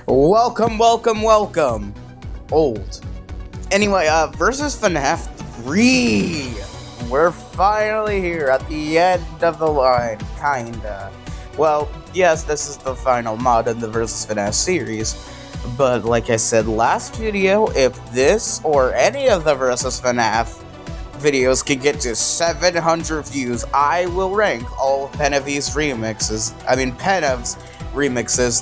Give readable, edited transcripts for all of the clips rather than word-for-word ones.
Welcome. Old. Anyway, versus FNAF 3. We're finally here at the end of the line, kinda. Well, yes, this is the final mod in the versus FNAF series. But like I said last video, if this or any of the versus FNAF videos can get to 700 views, I will rank all of Penev's remixes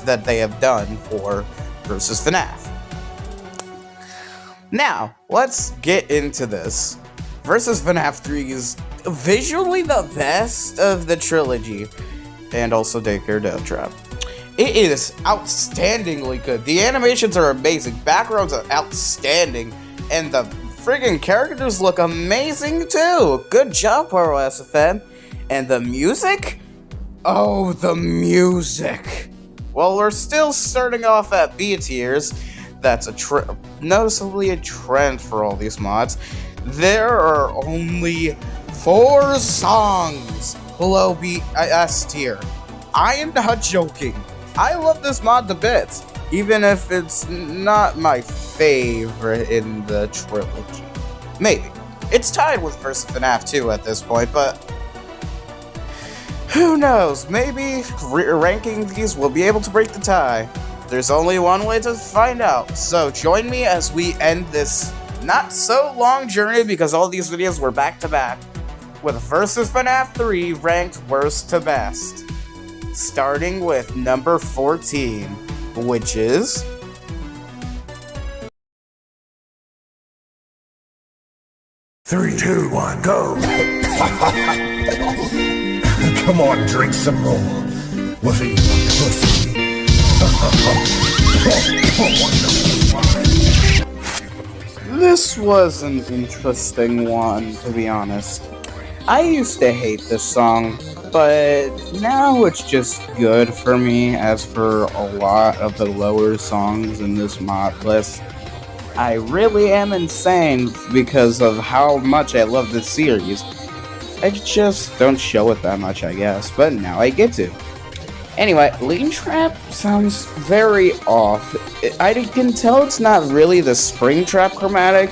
that they have done for versus FNAF. Now, let's get into this. Versus FNAF 3 is visually the best of the trilogy, and also Daycare Leantrap. It is outstandingly good. The animations are amazing, backgrounds are outstanding, and the friggin' characters look amazing too. Good job, ROSFM. And the music? Oh, the music. Well, we're still starting off at B tiers. That's noticeably a trend for all these mods. There are only 4 songs below S tier. I am not joking. I love this mod to bits, even if it's not my favorite in the trilogy. Maybe. It's tied with versus FNAF 2 at this point, but who knows? Maybe ranking these will be able to break the tie. There's only one way to find out, so join me as we end this not so long journey, because all these videos were back to back, with versus FNAF 3 ranked worst to best. Starting with number 14, which is 3, 2, 1, go! Come on, drink some more. What are you, pussy? This was an interesting one, to be honest. I used to hate this song, but now it's just good for me. As for a lot of the lower songs in this mod list, I really am insane because of how much I love this series. I just don't show it that much, I guess, but now I get to. Anyway, Leantrap sounds very off. I can tell it's not really the Springtrap chromatic,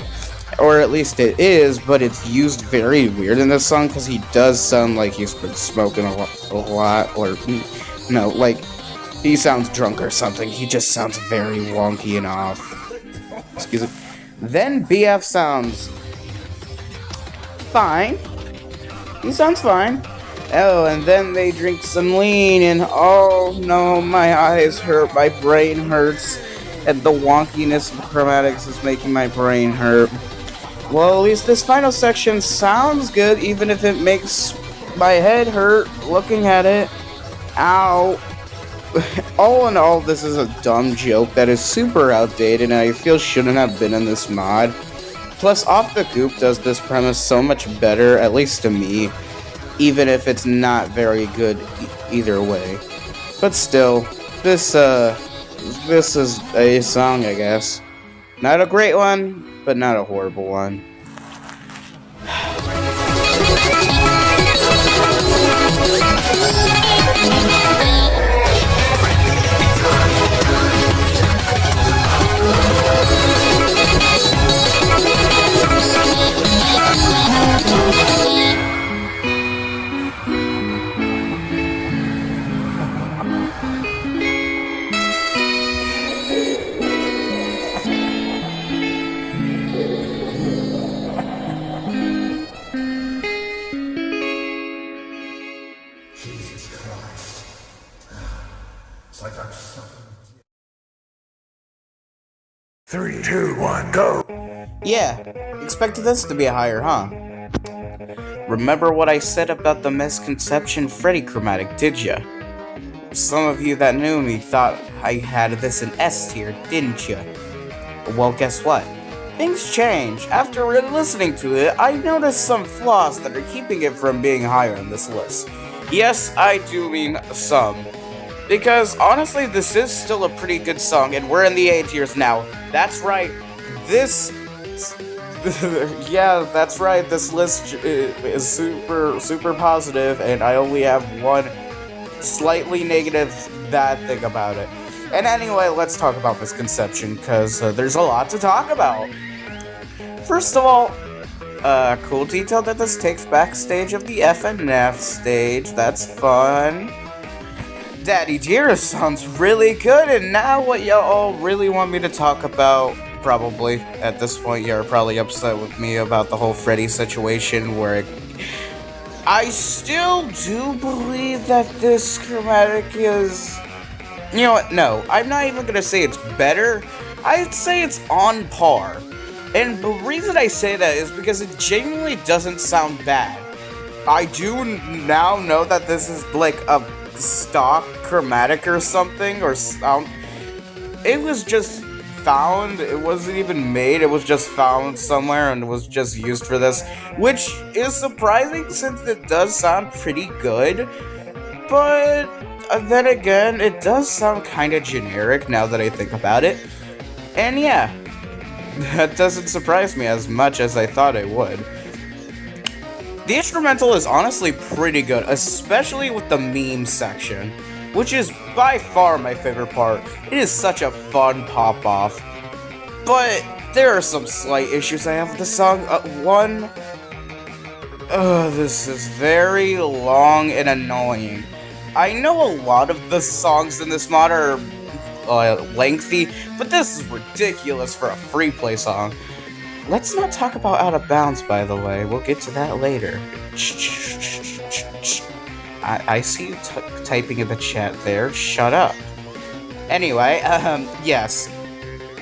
or at least it is, but it's used very weird in this song because he does sound like he's been smoking a lot, or no, like he sounds drunk or something. He just sounds very wonky and off. Excuse me. Then BF sounds fine. He sounds fine. Oh, and then they drink some lean, and oh no, my eyes hurt, my brain hurts, and the wonkiness of the chromatics is making my brain hurt. Well, at least this final section sounds good, even if it makes my head hurt looking at it. Ow. All in all, this is a dumb joke that is super outdated and I feel shouldn't have been in this mod. Plus, Off the Coop does this premise so much better, at least to me, even if it's not very good either way. But still, this is a song, I guess. Not a great one, but not a horrible one. Jesus Christ. It's like I'm stuck. 3, 2, 1, go! Yeah, expected this to be higher, huh? Remember what I said about the Misconception Freddy chromatic, did ya? Some of you that knew me thought I had this in S tier, didn't ya? Well, guess what? Things change. After listening to it, I noticed some flaws that are keeping it from being higher on this list. Yes, I do mean some. Because, honestly, this is still a pretty good song, and we're in the A tiers now. That's right. Yeah, that's right. This list is super positive, and I only have one slightly negative bad thing about it. And anyway, let's talk about Misconception, because there's a lot to talk about. First of all, cool detail that this takes backstage of the FNAF stage. That's fun. Daddy Dear sounds really good, and now what y'all really want me to talk about, probably, at this point, you're probably upset with me about the whole Freddy situation, where I still do believe that this chromatic is... You know what, no, I'm not even gonna say it's better, I'd say it's on par. And the reason I say that is because it genuinely doesn't sound bad. I do now know that this is like a stock chromatic or something, or sound. It was just found, it wasn't even made, it was just found somewhere and was just used for this, which is surprising since it does sound pretty good, but then again, it does sound kind of generic now that I think about it, and yeah, that doesn't surprise me as much as I thought it would. The instrumental is honestly pretty good, especially with the meme section, which is by far my favorite part. It is such a fun pop-off. But there are some slight issues I have with the song. One, this is very long and annoying. I know a lot of the songs in this mod are lengthy, but this is ridiculous for a free play song. Let's not talk about Out of Bounds, by the way. We'll get to that later. I see you typing in the chat there. Shut up. Anyway, yes.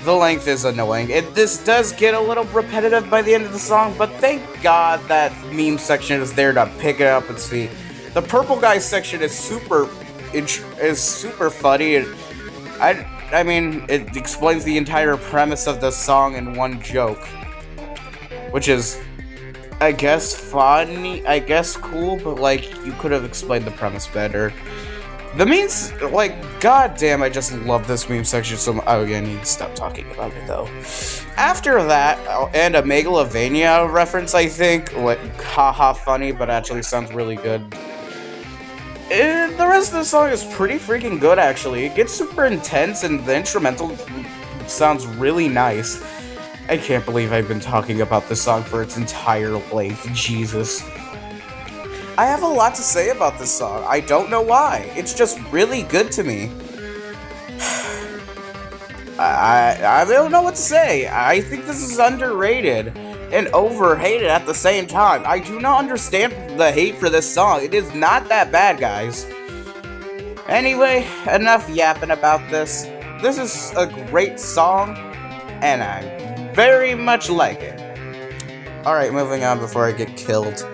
The length is annoying. This does get a little repetitive by the end of the song, but thank God that meme section is there to pick it up and see. The purple guy section is super funny. And I mean, it explains the entire premise of the song in one joke. Which is, I guess, funny, I guess cool, but, like, you could have explained the premise better. The memes, like, goddamn, I just love this meme section so much. Oh, yeah, I need to stop talking about it, though. After that, and a Megalovania reference, I think, like, haha funny, but actually sounds really good. And the rest of the song is pretty freaking good, actually. It gets super intense, and the instrumental sounds really nice. I can't believe I've been talking about this song for its entire length, Jesus. I have a lot to say about this song, I don't know why, it's just really good to me. I don't know what to say, I think this is underrated and overhated at the same time. I do not understand the hate for this song, it is not that bad, guys. Anyway, enough yapping about this. This is a great song, and I very much like it. Alright, moving on before I get killed.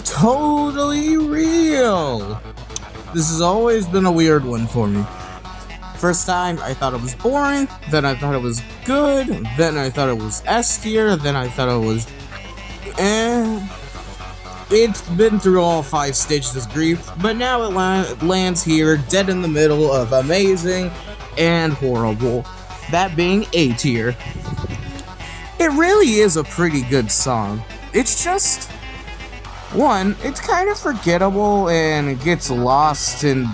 Totally real. This has always been a weird one for me. First time, I thought it was boring, then I thought it was good, then I thought it was S tier, then I thought it was It's been through all 5 stages of grief, but now it lands here, dead in the middle of amazing and horrible. That being A tier. It really is a pretty good song. It's just... one, it's kind of forgettable and it gets lost in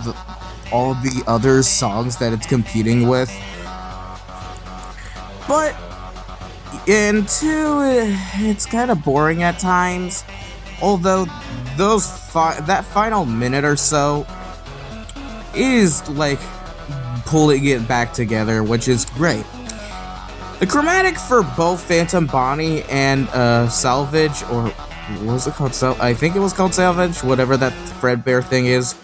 all the other songs that it's competing with. But, and 2, it's kind of boring at times. Although, that final minute or so is, like, pulling it back together, which is great. The chromatic for both Phantom Bonnie and Salvage, or what was it called? I think it was called Salvage, whatever that Fredbear thing is.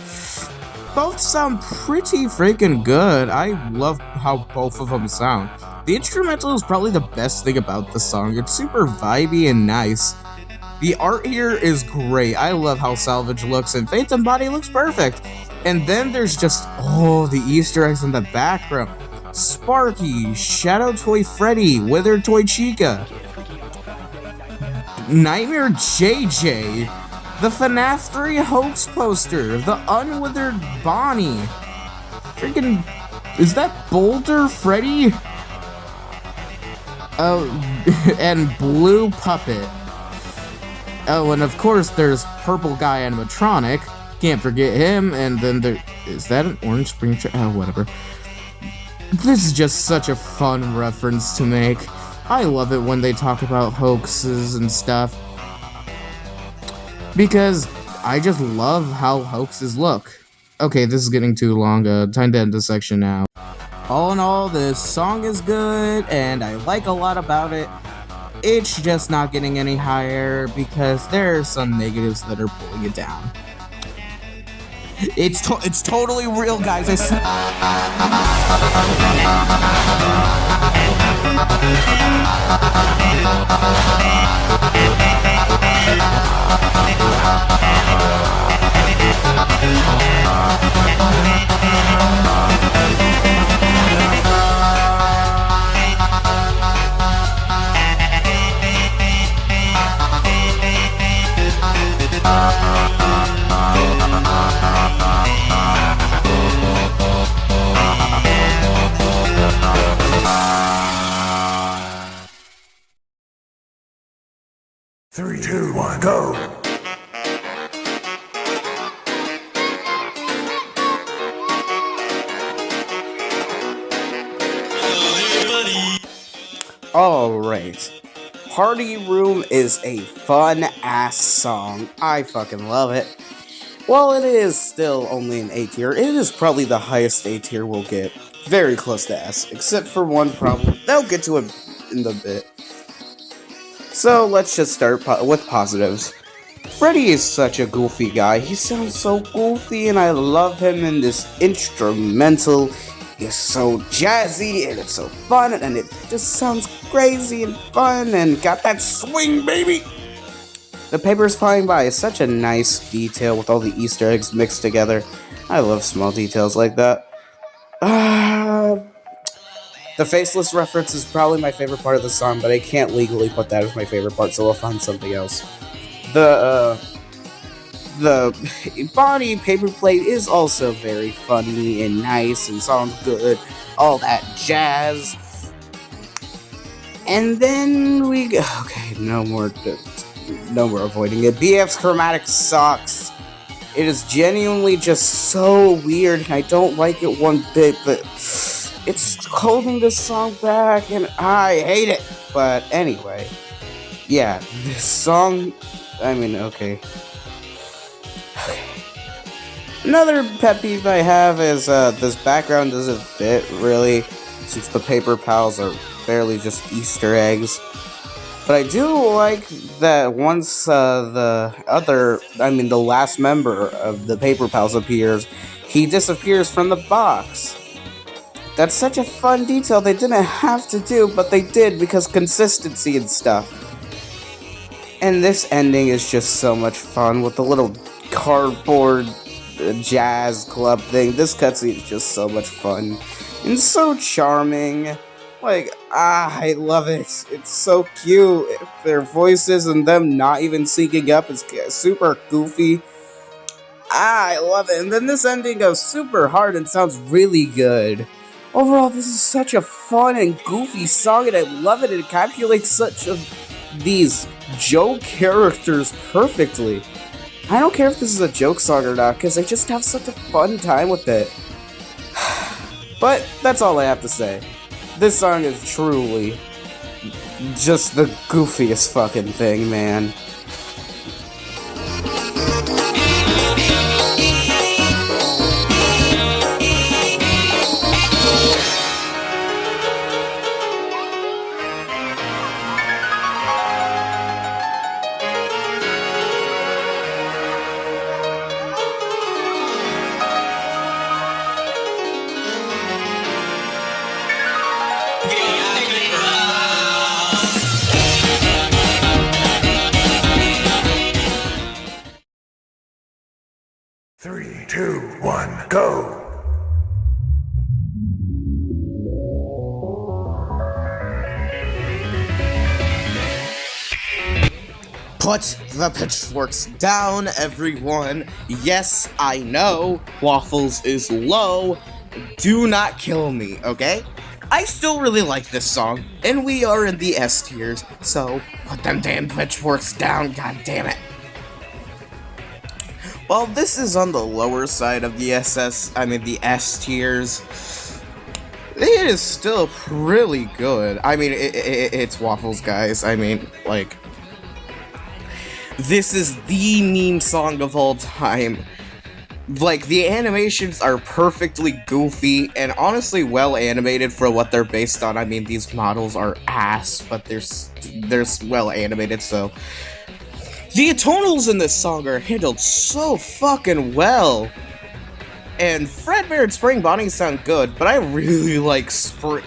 Both sound pretty freaking good. I love how both of them sound. The instrumental is probably the best thing about the song. It's super vibey and nice. The art here is great. I love how Salvage looks, and Phantom Body looks perfect. And then there's just, the Easter eggs in the background. Sparky, Shadow Toy Freddy, Withered Toy Chica, Nightmare JJ, the FNAF 3 hoax poster, the Unwithered Bonnie. Freaking, is that Boulder Freddy? Oh, and Blue Puppet. Oh, and of course there's Purple Guy Animatronic. Can't forget him. And then there is that an Orange Spring Trap? Oh, whatever. This is just such a fun reference to make. I love it when they talk about hoaxes and stuff, because I just love how hoaxes look. Okay, this is getting too long. Time to end this section now. All in all, this song is good, and I like a lot about it. It's just not getting any higher because there are some negatives that are pulling it down. It's totally real, guys. Three, two, one, go! Alright. Party Room is a fun-ass song. I fucking love it. While it is still only an A tier, it is probably the highest A tier we'll get. Very close to S, except for one problem. They'll get to it in a bit. So let's just start with positives. Freddy is such a goofy guy. He sounds so goofy and I love him in this instrumental. It's so jazzy and it's so fun and it just sounds crazy and fun and got that swing, baby! The paper's flying by is such a nice detail with all the Easter eggs mixed together. I love small details like that. The Faceless reference is probably my favorite part of the song, but I can't legally put that as my favorite part, so we'll find something else. The Bonnie paper plate is also very funny and nice and sounds good. All that jazz. And then we go. Okay, no more avoiding it. BF's chromatic sucks. It is genuinely just so weird, and I don't like it one bit, but it's holding this song back, and I hate it. But anyway, yeah, this song, I mean, okay. Another pet peeve I have is this background doesn't fit, really, since the paper pals are barely just Easter eggs. But I do like that once the last member of the paper pals appears, he disappears from the box. That's such a fun detail they didn't have to do, but they did because consistency and stuff. And this ending is just so much fun with the little cardboard jazz club thing. This cutscene is just so much fun and so charming. Like, I love it. It's so cute. Their voices and them not even syncing up is super goofy. I love it. And then this ending goes super hard and sounds really good. Overall, this is such a fun and goofy song, and I love it. It encapsulates these joke characters perfectly. I don't care if this is a joke song or not, because I just have such a fun time with it. But that's all I have to say. This song is truly just the goofiest fucking thing, man. 3, 2, 1, go! Put the pitchforks down, everyone. Yes, I know Waffles is low. Do not kill me, okay? I still really like this song, and we are in the S tiers, so put them damn pitchforks down, god damn it. While this is on the lower side of the the S tiers, it is still really good. I mean, it's Waffles, guys. I mean, like, this is the meme song of all time. Like, the animations are perfectly goofy and honestly well animated for what they're based on. I mean, these models are ass, but they're well animated, so the tonals in this song are handled so fucking well. And Fredbear and Spring Bonnie sound good, but I really like Scuffed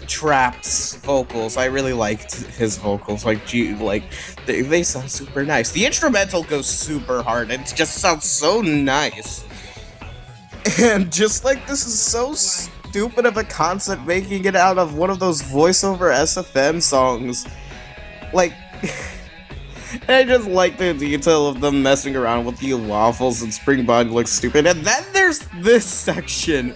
Trap's vocals. I really liked his vocals. Like, they sound super nice. The instrumental goes super hard. It just sounds so nice. And just like, this is so stupid of a concept, making it out of one of those voiceover SFM songs. Like, I just like the detail of them messing around with the Waffles and Spring Bonnie looks stupid. And then there's this section.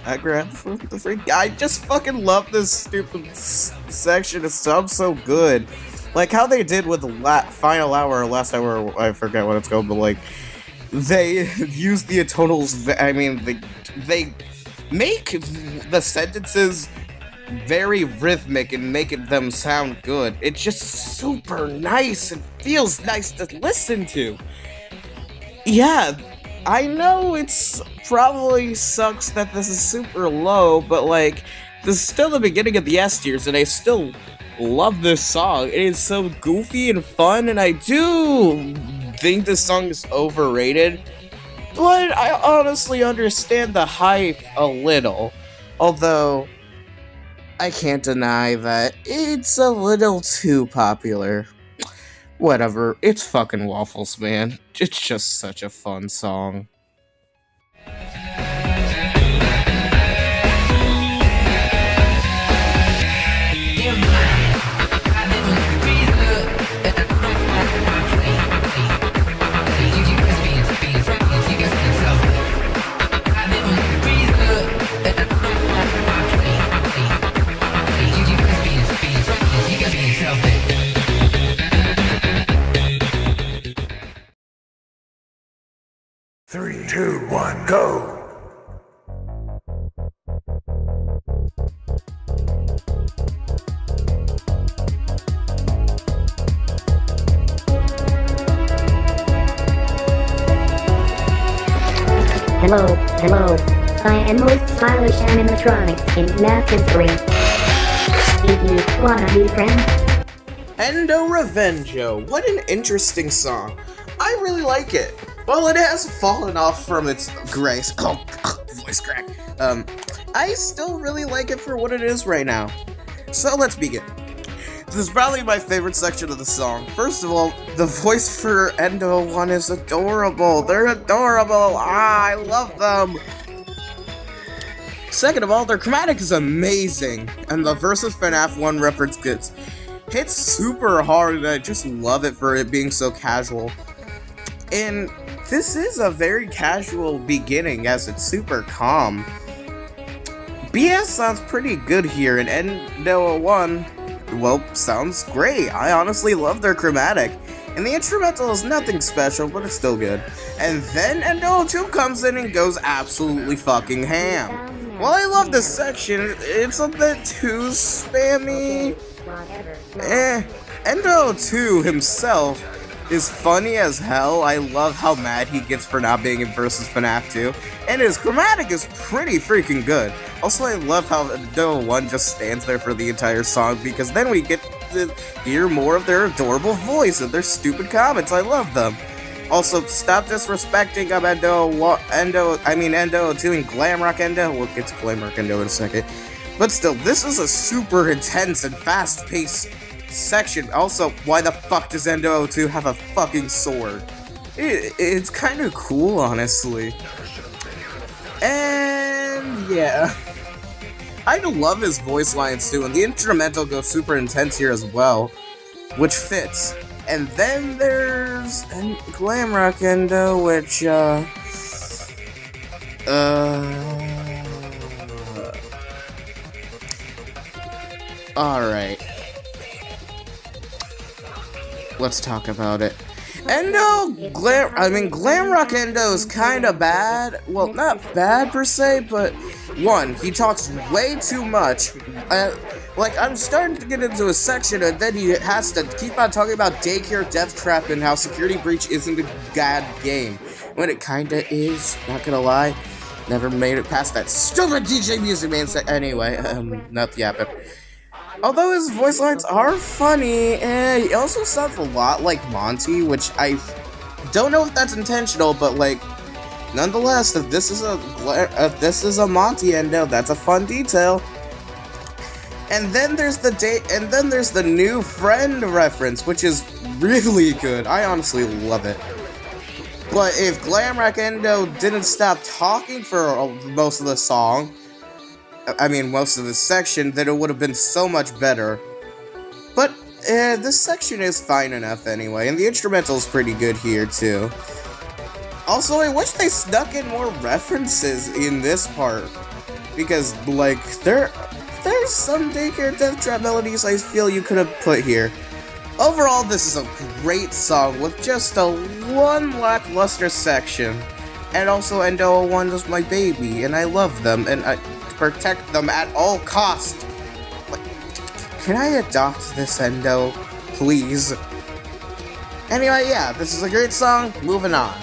I grabbed the freak. I just fucking love this stupid section. It sounds so good. Like how they did with the final hour or last hour, I forget what it's called, but like, they use the tonals. I mean, they make the sentences very rhythmic and making them sound good. It's just super nice and feels nice to listen to. Yeah, I know it's probably sucks that this is super low, but like, this is still the beginning of the S tiers, and I still love this song. It is so goofy and fun, and I do think this song is overrated, but I honestly understand the hype a little. Although, I can't deny that it's a little too popular. Whatever, it's fucking Waffles, man. It's just such a fun song. Three, two, one, go! Hello. I am most stylish animatronics in math history. Wanna be friends? Endo Revengo. What an interesting song. I really like it. Well, it has fallen off from its grace. Oh, voice crack. I still really like it for what it is right now. So let's begin. This is probably my favorite section of the song. First of all, the voice for Endo 1 is adorable. They're adorable. I love them. Second of all, their chromatic is amazing. And the versus FNAF 1 reference hits super hard, and I just love it for it being so casual. And this is a very casual beginning, as it's super calm. BS sounds pretty good here, and Endo 1, well, sounds great. I honestly love their chromatic. And the instrumental is nothing special, but it's still good. And then Endo 2 comes in and goes absolutely fucking ham. Well, I love this section. It's a bit too spammy. Endo 2 himself is funny as hell. I love how mad he gets for not being in versus FNAF 2, and his chromatic is pretty freaking good. Also, I love how Endo 1 just stands there for the entire song, because then we get to hear more of their adorable voice and their stupid comments. I love them. Also, stop disrespecting Endo 2 and Glamrock Endo. We'll get to Glamrock Endo in a second. But still, this is a super intense and fast-paced section. Also, why the fuck does Endo 02 have a fucking sword? It's kind of cool, honestly. And yeah, I love his voice lines too, and the instrumental goes super intense here as well, which fits. And then there's Glam Rock Endo, which alright. Let's talk about it. Glam Rock Endo is kinda bad. Well, not bad per se, but one, he talks way too much. Like, I'm starting to get into a section, and then he has to keep on talking about Daycare Death Trap and how Security Breach isn't a bad game. When it kinda is, not gonna lie. Never made it past that stupid DJ Music Man anyway, not yapping. Although his voice lines are funny, and he also sounds a lot like Monty, which I don't know if that's intentional, but like, nonetheless, if this is a Monty Endo, that's a fun detail. And then there's the new friend reference, which is really good. I honestly love it. But if Glam Rock Endo didn't stop talking for most of the song, most of the section, then it would have been so much better. But this section is fine enough anyway, and the instrumental is pretty good here too. Also, I wish they snuck in more references in this part, because like there's some Daycare Death Trap melodies I feel you could have put here. Overall, this is a great song with just a one lackluster section, and also Endo 01 is my baby, and I love them, and I protect them at all costs. Can I adopt this Endo, please? Anyway, yeah, this is a great song. Moving on.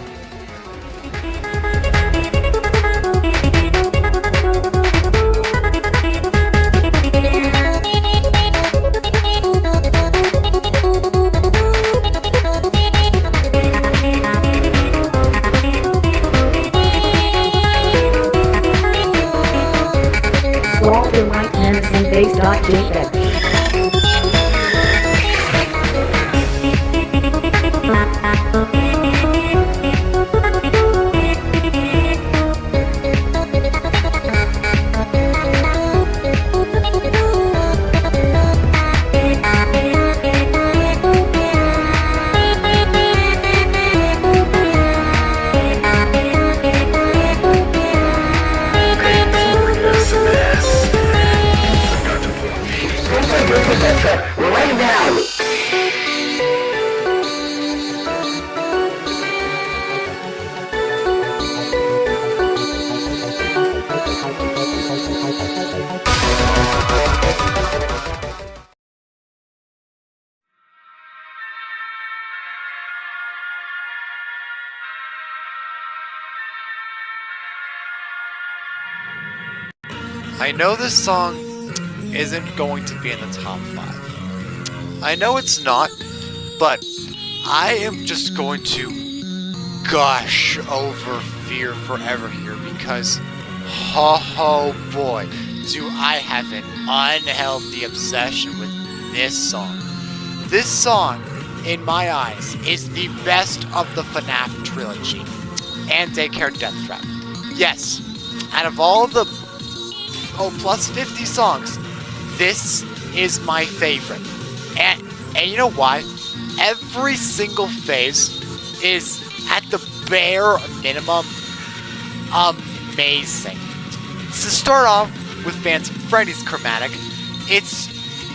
Walter White and Base.jpg. I know this song isn't going to be in the top 5. I know it's not, but I am just going to gush over Fear Forever here because, oh boy, do I have an unhealthy obsession with this song. This song, in my eyes, is the best of the FNAF trilogy and Daycare Death Trap. Yes, out of all the plus 50 songs, this is my favorite. And you know why? Every single phase is, at the bare minimum, amazing. To start off with Phantom Freddy's chromatic, it's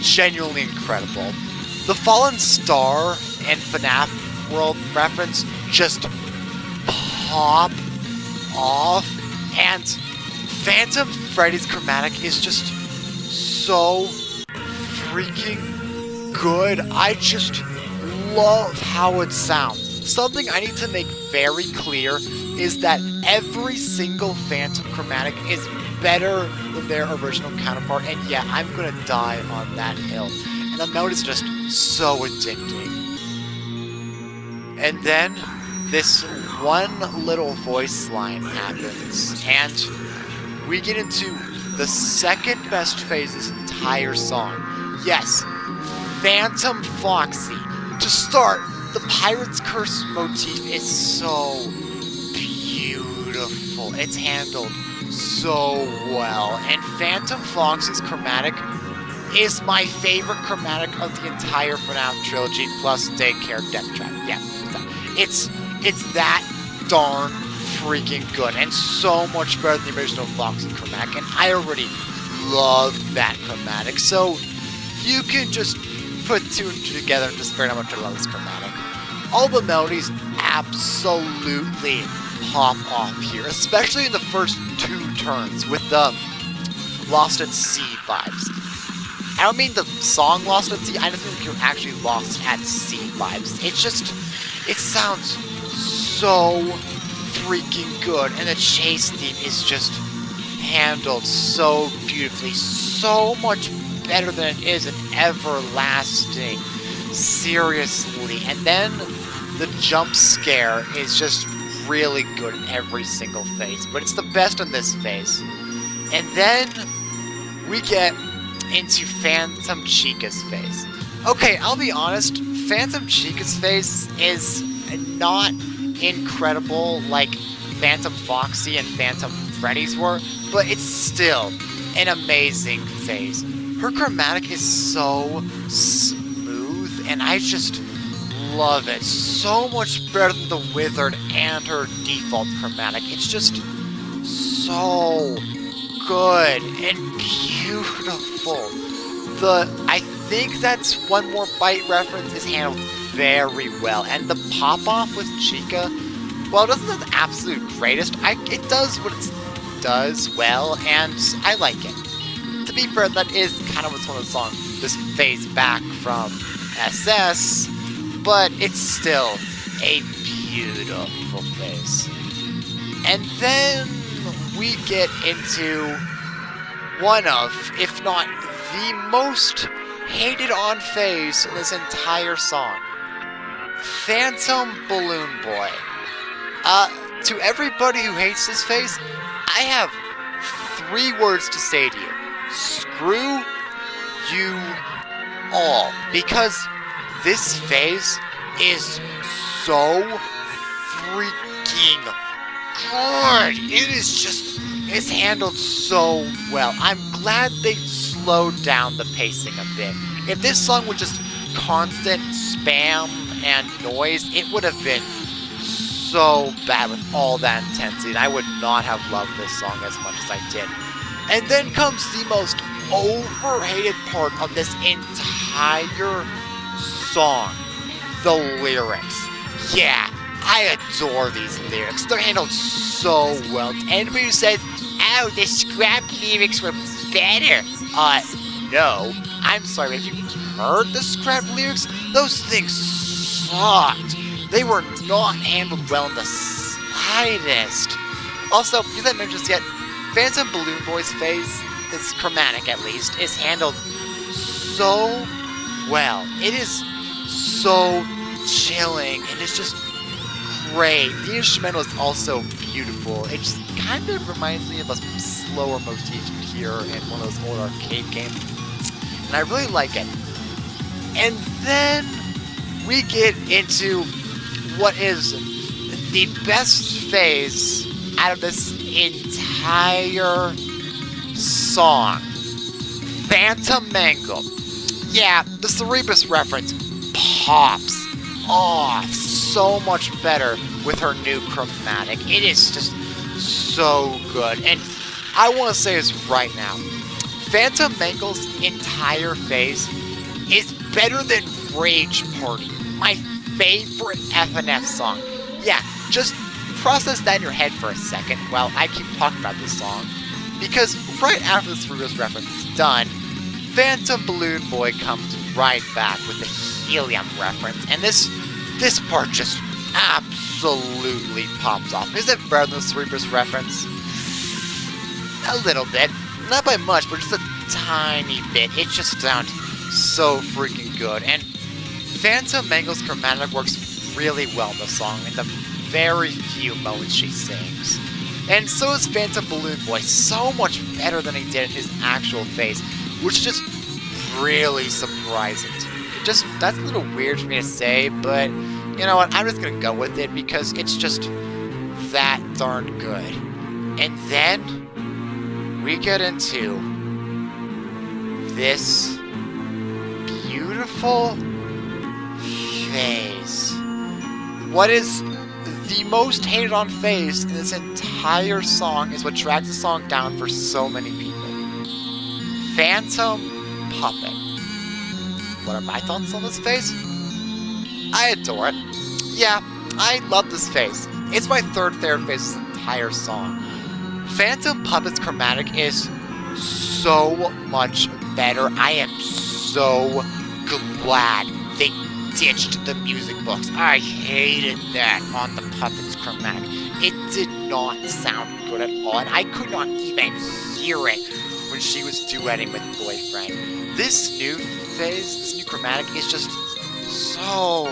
genuinely incredible. The Fallen Star and FNAF World reference just pop off, and Phantom Freddy's chromatic is just so freaking good. I just love how it sounds. Something I need to make very clear is that every single Phantom chromatic is better than their original counterpart, and yeah, I'm gonna die on that hill. And the note is just so addicting. And then this one little voice line happens, and we get into the second best phase of this entire song. Yes, Phantom Foxy. To start, the Pirate's Curse motif is so beautiful. It's handled so well. And Phantom Foxy's chromatic is my favorite chromatic of the entire FNAF trilogy, plus Daycare Death Trap. Yeah, it's that darn freaking good, and so much better than the original Foxy chromatic, and I already love that chromatic, so you can just put two and two together and just figure out how much I love this chromatic. All the melodies absolutely pop off here, especially in the first two turns with the Lost at Sea vibes. I don't mean the song Lost at Sea, I just think you're actually lost at sea vibes. It sounds so freaking good, and the chase theme is just handled so beautifully, so much better than it is in Everlasting. Seriously. And then the jump scare is just really good in every single phase, but it's the best in this phase. And then we get into Phantom Chica's phase. Okay, I'll be honest, Phantom Chica's phase is not incredible like Phantom Foxy and Phantom Freddy's were, but it's still an amazing phase. Her chromatic is so smooth, and I just love it. So much better than the Withered and her default chromatic. It's just so good and beautiful. I think that's One More Bite reference is handled very well, and the pop-off with Chica, well, it doesn't do the absolute greatest. It does what it does well, and I like it. To be fair, that is kind of what's one of the songs this phase back from SS, but it's still a beautiful phase. And then we get into one of, if not the most hated on phase in this entire song, Phantom Balloon Boy. To everybody who hates this phase, I have 3 words to say to you. Screw you all. Because this phase is so freaking good. It's handled so well. I'm glad they slowed down the pacing a bit. If this song was just constant spam and noise, it would have been so bad with all that intensity, and I would not have loved this song as much as I did. And then comes the most overhated part of this entire song, the lyrics. Yeah, I adore these lyrics. They're handled so well. Anybody who says, "Oh, the scrap lyrics were better," no. I'm sorry, if you heard the scrap lyrics, those things sucked. They were not handled well in the slightest. Also, because I mentioned just yet, Phantom Balloon Boy's phase, this chromatic at least, is handled so well. It is so chilling, and it's just great. The instrumental is also beautiful. It just kind of reminds me of a slower motif you hear in one of those old arcade games, and I really like it. And then we get into what is the best phase out of this entire song, Phantom Mangle. Yeah, the Cerebus reference pops off so much better with her new chromatic. It is just so good. And I want to say this right now, Phantom Mangle's entire phase is better than Rage Party, my favorite FNAF song. Yeah, just process that in your head for a second while I keep talking about this song. Because right after the Cerebus reference is done, Phantom Balloon Boy comes right back with the Helium reference, and this part just absolutely pops off. Is it better than the Cerebus reference? A little bit. Not by much, but just a tiny bit. It just sounds so freaking good. And Phantom Mangle's chromatic works really well in the song in the very few moments she sings. And so is Phantom Balloon Boy, so much better than he did in his actual phase, which is just really surprising to me. that's a little weird for me to say, but you know what? I'm just gonna go with it because it's just that darn good. And then we get into this beautiful phase. What is the most hated on phase in this entire song is what drags the song down for so many people. Phantom Puppet. What are my thoughts on this phase? I adore it. Yeah, I love this phase. It's my third favorite phase of this entire song. Phantom Puppet's chromatic is so much better. I am so glad they ditched the music books. I hated that on the Puppet's chromatic. It did not sound good at all, and I could not even hear it when she was duetting with Boyfriend. This new phase, this new chromatic is just so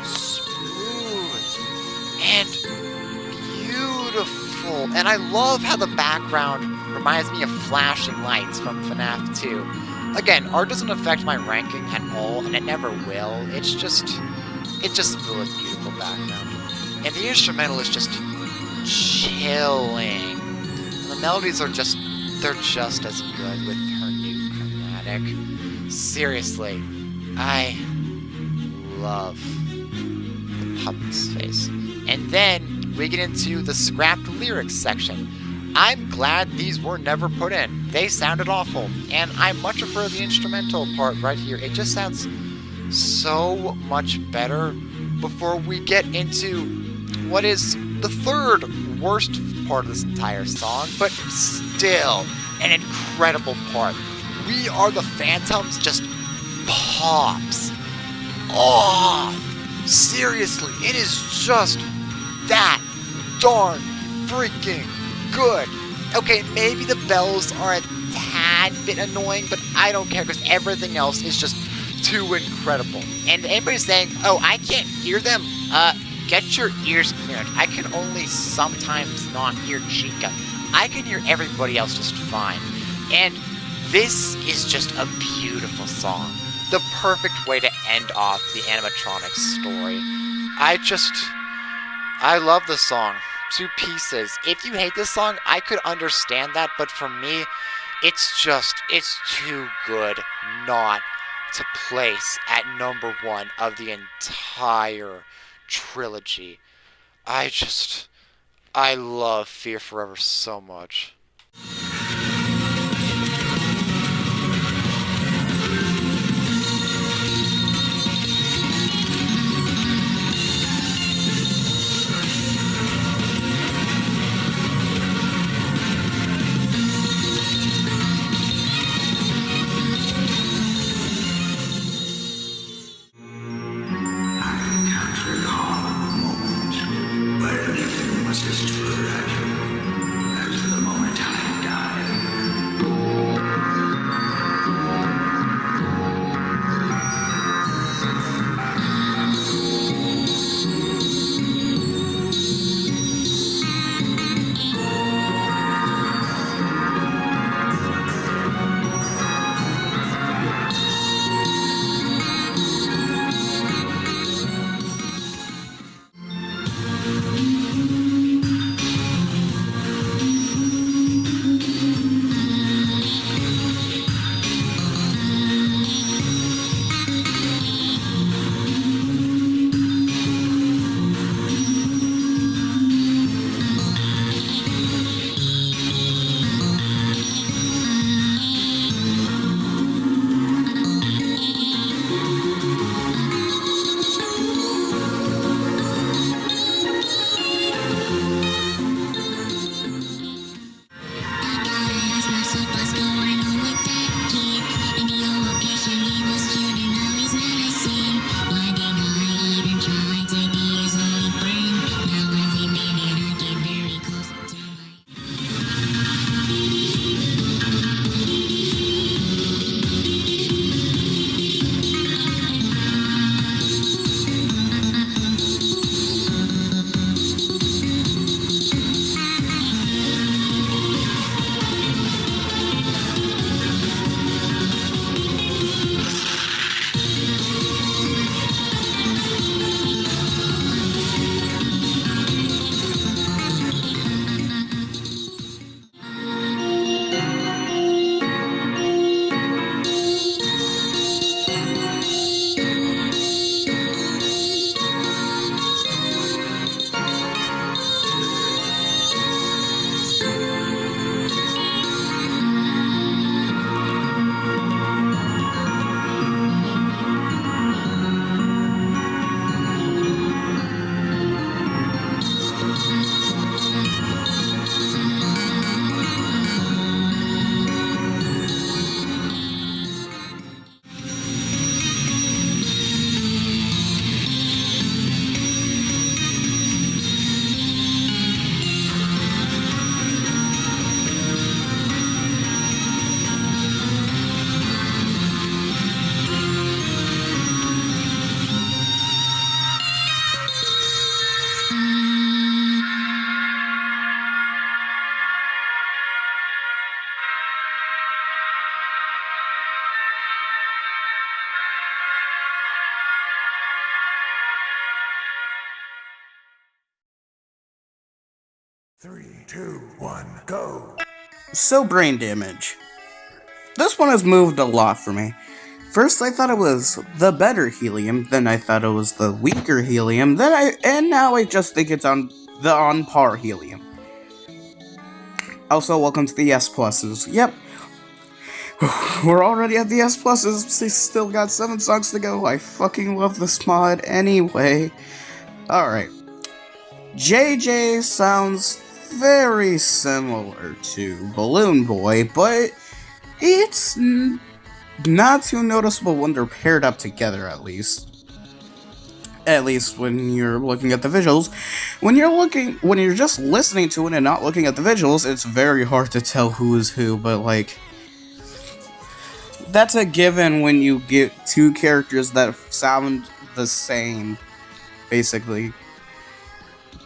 smooth and beautiful. And I love how the background reminds me of flashing lights from FNAF 2. Again, art doesn't affect my ranking at all, and it never will. It's just full of beautiful background. And the instrumental is just chilling. And the melodies are just, they're just as good with her new chromatic. Seriously, I love the Puppet's face. And then we get into the scrapped lyrics section. I'm glad these were never put in. They sounded awful, and I much prefer the instrumental part right here. It just sounds so much better before we get into what is the third worst part of this entire song, but still an incredible part. We Are the Phantoms just pops off. Seriously, it is just that darn freaking good. Okay, maybe the bells are a tad bit annoying, but I don't care because everything else is just too incredible. And anybody's saying, oh, I can't hear them, get your ears cleared. I can only sometimes not hear Chica. I can hear everybody else just fine. And this is just a beautiful song. The perfect way to end off the animatronics story. I love this song to pieces. If you hate this song, I could understand that, but for me, it's too good not to place at number 1 of the entire trilogy. I love Fear Forever so much. Just as true as the moment 3, 2, 1, go! So, brain damage. This one has moved a lot for me. First, I thought it was the better helium, then I thought it was the weaker helium, and now I just think it's on par helium. Also, welcome to the S pluses. Yep, we're already at the S pluses. We still got 7 songs to go. I fucking love this mod anyway. All right, JJ sounds very similar to Balloon Boy, but it's not too noticeable when they're paired up together, at least. At least when you're looking at the visuals. When you're just listening to it and not looking at the visuals, it's very hard to tell who is who, but like, that's a given when you get 2 characters that sound the same, basically.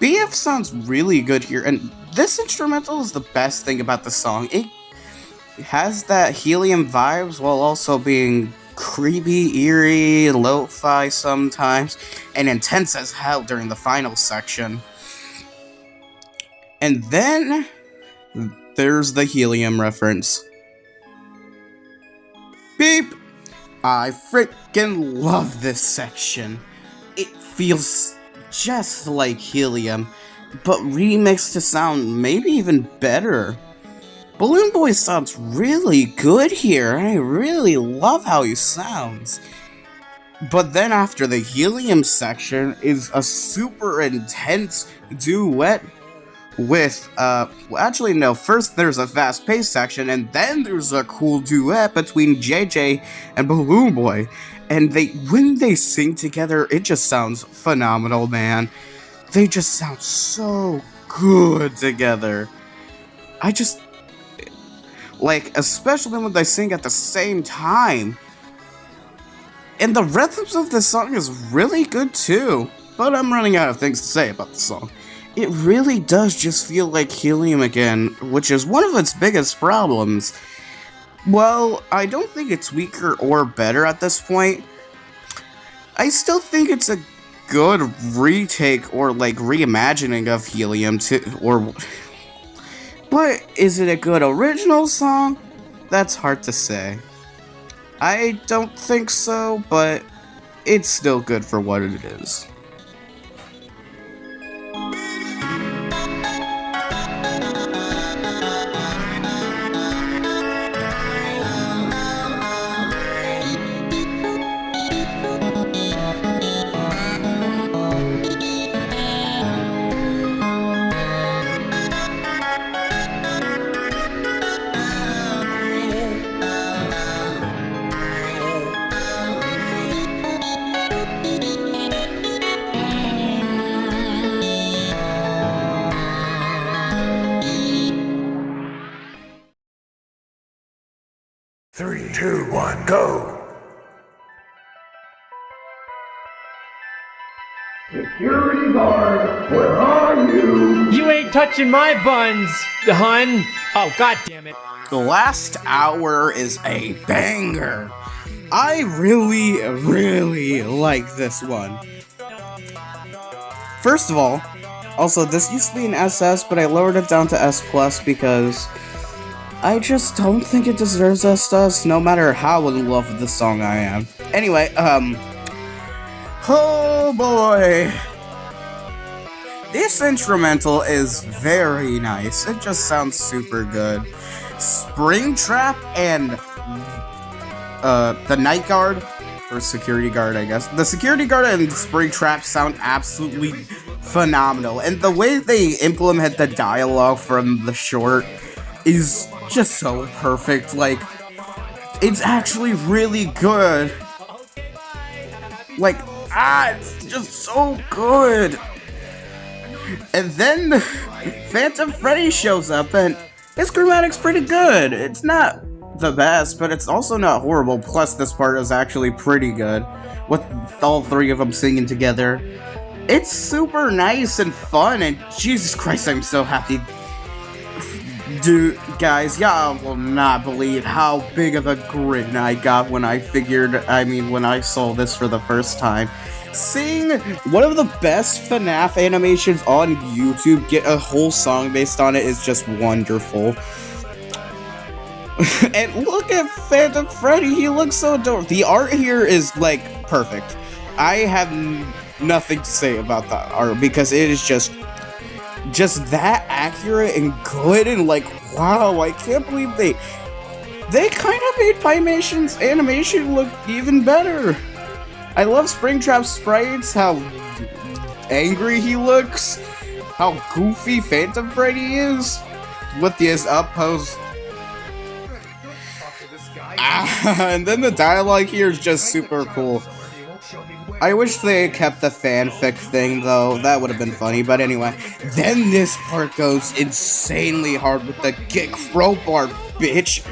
BF sounds really good here, and this instrumental is the best thing about the song. It has that helium vibes while also being creepy, eerie, lo-fi sometimes, and intense as hell during the final section. And then there's the helium reference. Beep! I freaking love this section. It feels just like helium, but remixed to sound maybe even better. Balloon Boy sounds really good here. I really love how he sounds. But then after the helium section is a super intense duet with, actually no, first there's a fast-paced section, and then there's a cool duet between JJ and Balloon Boy. And when they sing together, it just sounds phenomenal, man. They just sound so good together. Like, especially when they sing at the same time. And the rhythms of this song is really good too. But I'm running out of things to say about the song. It really does just feel like helium again, which is one of its biggest problems. Well, I don't think it's weaker or better at this point. I still think it's a good retake or like reimagining of helium but is it a good original song? That's hard to say. I don't think so, but it's still good for what it is. Three, two, one, go! Security guard, where are you? You ain't touching my buns, hun. Oh, god damn it. The last hour is a banger. I really, really like this one. First of all, also this used to be an SS, but I lowered it down to S+ because I just don't think it deserves SS, no matter how in love with the song I am. Anyway, oh boy. This instrumental is very nice. It just sounds super good. Springtrap and the Night Guard, or Security Guard, I guess. The Security Guard and Springtrap sound absolutely phenomenal. And the way they implement the dialogue from the short is just so perfect. Like, it's actually really good. Like, it's just so good. And then Phantom Freddy shows up, and his chromatic's pretty good. It's not the best, but it's also not horrible. Plus, this part is actually pretty good, with all 3 of them singing together. It's super nice and fun, and Jesus Christ, I'm so happy. Dude, guys, y'all will not believe how big of a grin I got when I saw this for the first time. Seeing one of the best FNAF animations on YouTube get a whole song based on it is just wonderful. And look at Phantom Freddy, he looks so adorable. The art here is like perfect. I have nothing to say about that art because it is just that accurate and good, and like, wow, I can't believe they kind of made Pymation's animation look even better. I love Springtrap's sprites, how angry he looks, how goofy Phantom Freddy is with his up pose. And then the dialogue here is just super cool. I wish they kept the fanfic thing though, that would have been funny, but anyway. Then this part goes insanely hard with the get crowbar, bitch.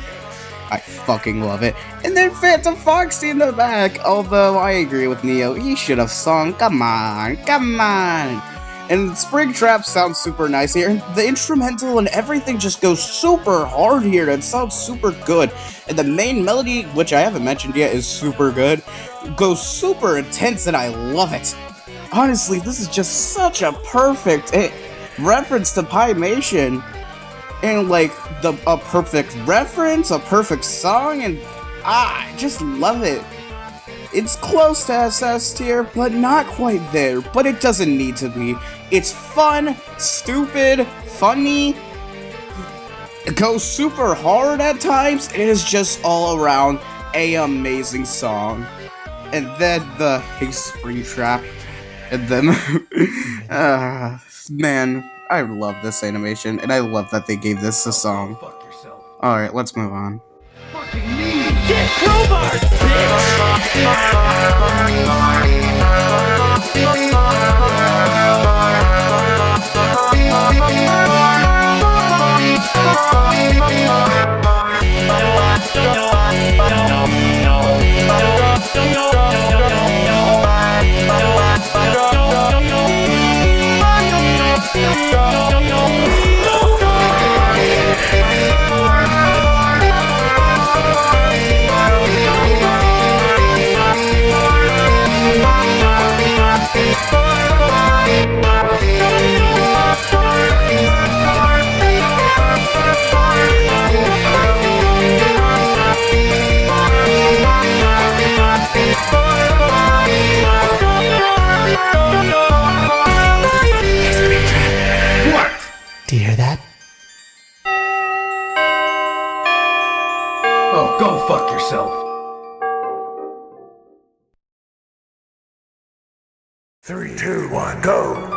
I fucking love it. And then Phantom Foxy in the back, although I agree with Neo, he should have sung, come on, come on. And Springtrap sounds super nice here, and the instrumental and everything just goes super hard here, it sounds super good. And the main melody, which I haven't mentioned yet, is super good, goes super intense, and I love it. Honestly, this is just such a perfect reference to Pymation. And like, a perfect reference, a perfect song, and I just love it. It's close to SS tier, but not quite there, but it doesn't need to be. It's fun, stupid, funny, it goes super hard at times, it is just all around a amazing song. And then the Hey Springtrap, and then, man, I love this animation, and I love that they gave this a song. Alright, let's move on. Get crowbars, Do you hear that? Oh, go fuck yourself. 3, 2, 1, go!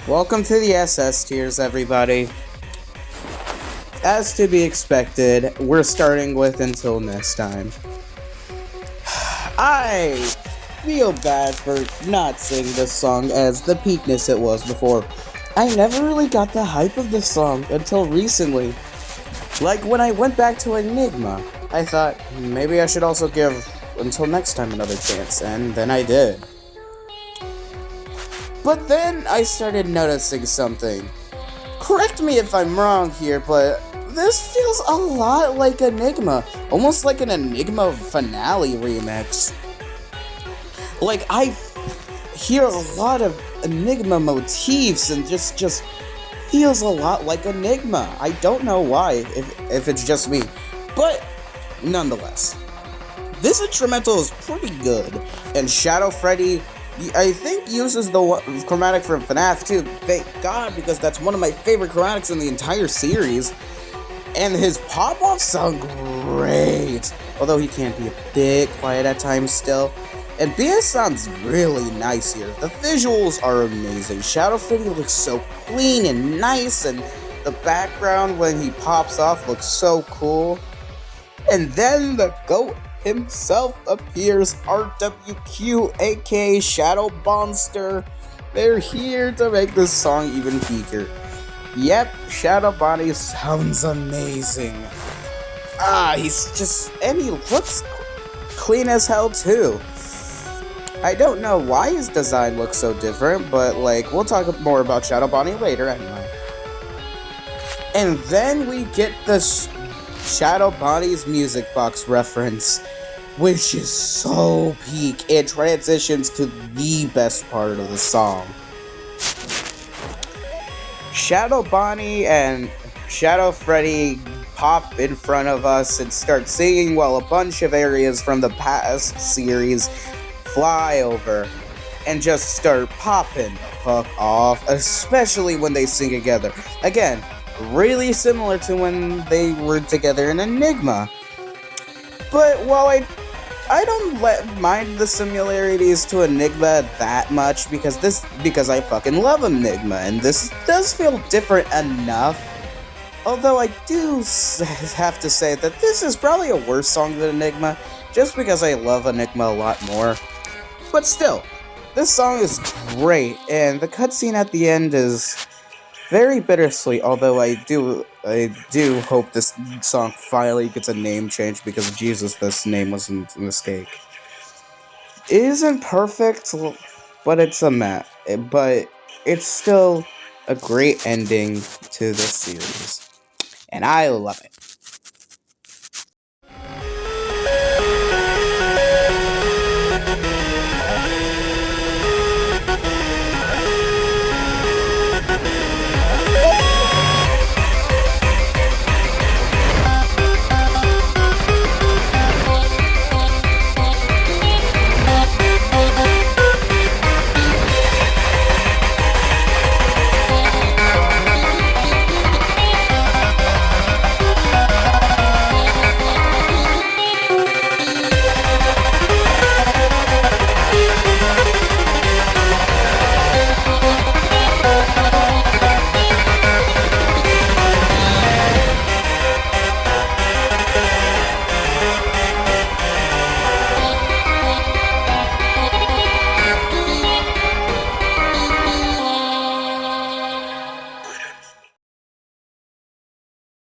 Welcome to the SS tiers, everybody. As to be expected, we're starting with Until Next Time. I feel bad for not seeing this song as the peakness it was before. I never really got the hype of this song until recently. Like when I went back to Enigma, I thought maybe I should also give Until Next Time another chance, and then I did. But then I started noticing something. Correct me if I'm wrong here, but this feels a lot like Enigma. Almost like an Enigma finale remix. Like, I hear a lot of Enigma motifs and just feels a lot like Enigma. I don't know why, if it's just me. But, nonetheless, this instrumental is pretty good. And Shadow Freddy, I think, uses the chromatic from FNAF too. Thank God, because that's one of my favorite chromatics in the entire series. And his pop-offs sound great, although he can be a bit quiet at times still. And BS sounds really nice here. The visuals are amazing. Shadow Freddy looks so clean and nice, and The background when he pops off looks so cool. And then the GOAT himself appears, RWQ, aka Shadow Monster. They're here to make this song even peaker. Yep, Shadow Bonnie sounds amazing. He's just, and he looks clean as hell too. I don't know why his design looks so different, but like, we'll talk more about Shadow Bonnie later anyway. And then we get this Shadow Bonnie's music box reference, which is so peak. It transitions to the best part of the song. Shadow Bonnie and Shadow Freddy pop in front of us and start singing while a bunch of areas from the past series fly over and just start popping the fuck off, especially when they sing together. Again, really similar to when they were together in Enigma. But while I don't mind the similarities to Enigma that much because I fucking love Enigma, and this does feel different enough. Although I do have to say that this is probably a worse song than Enigma, just because I love Enigma a lot more. But still, this song is great, and the cutscene at the end is very bittersweet, although I do hope this song finally gets a name change because Jesus, this name wasn't a mistake. It isn't perfect, but it's but it's still a great ending to this series. And I love it.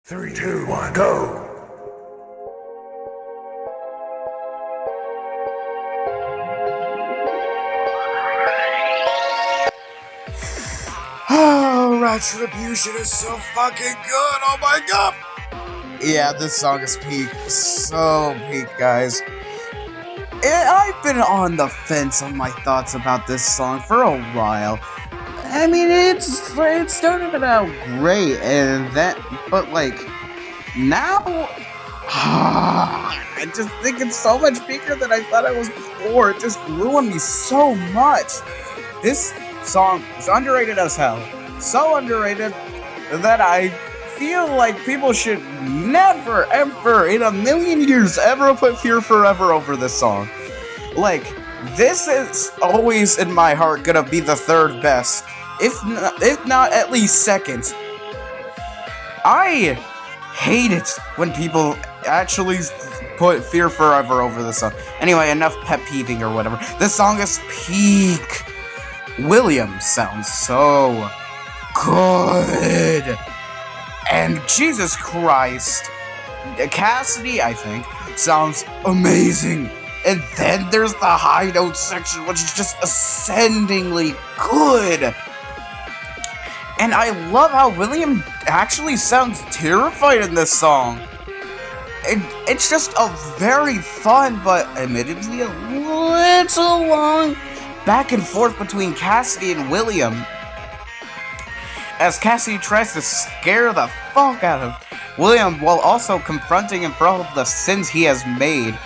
Three, two, one, go! Oh, Retribution is so fucking good, oh my god! Yeah, this song is peak, so peak, guys. And I've been on the fence on my thoughts about this song for a while. I mean, it started out great, but like, now, I just think it's so much bigger than I thought it was before. It just grew on me so much. This song is underrated as hell. So underrated that I feel like people should never, ever, in a million years, ever put Fear Forever over this song. Like, this is always in my heart gonna be the third best. If not at least second. I hate it when people actually put Fear Forever over this song. Anyway, enough pet peeving or whatever. This song is peak. William sounds so good. And Jesus Christ, Cassidy, I think, sounds amazing. And then there's the high note section, which is just ascendingly good. And I love how William actually sounds terrified in this song. It's just a very fun, but admittedly a little long back and forth between Cassidy and William, as Cassidy tries to scare the fuck out of William while also confronting him for all of the sins he has made.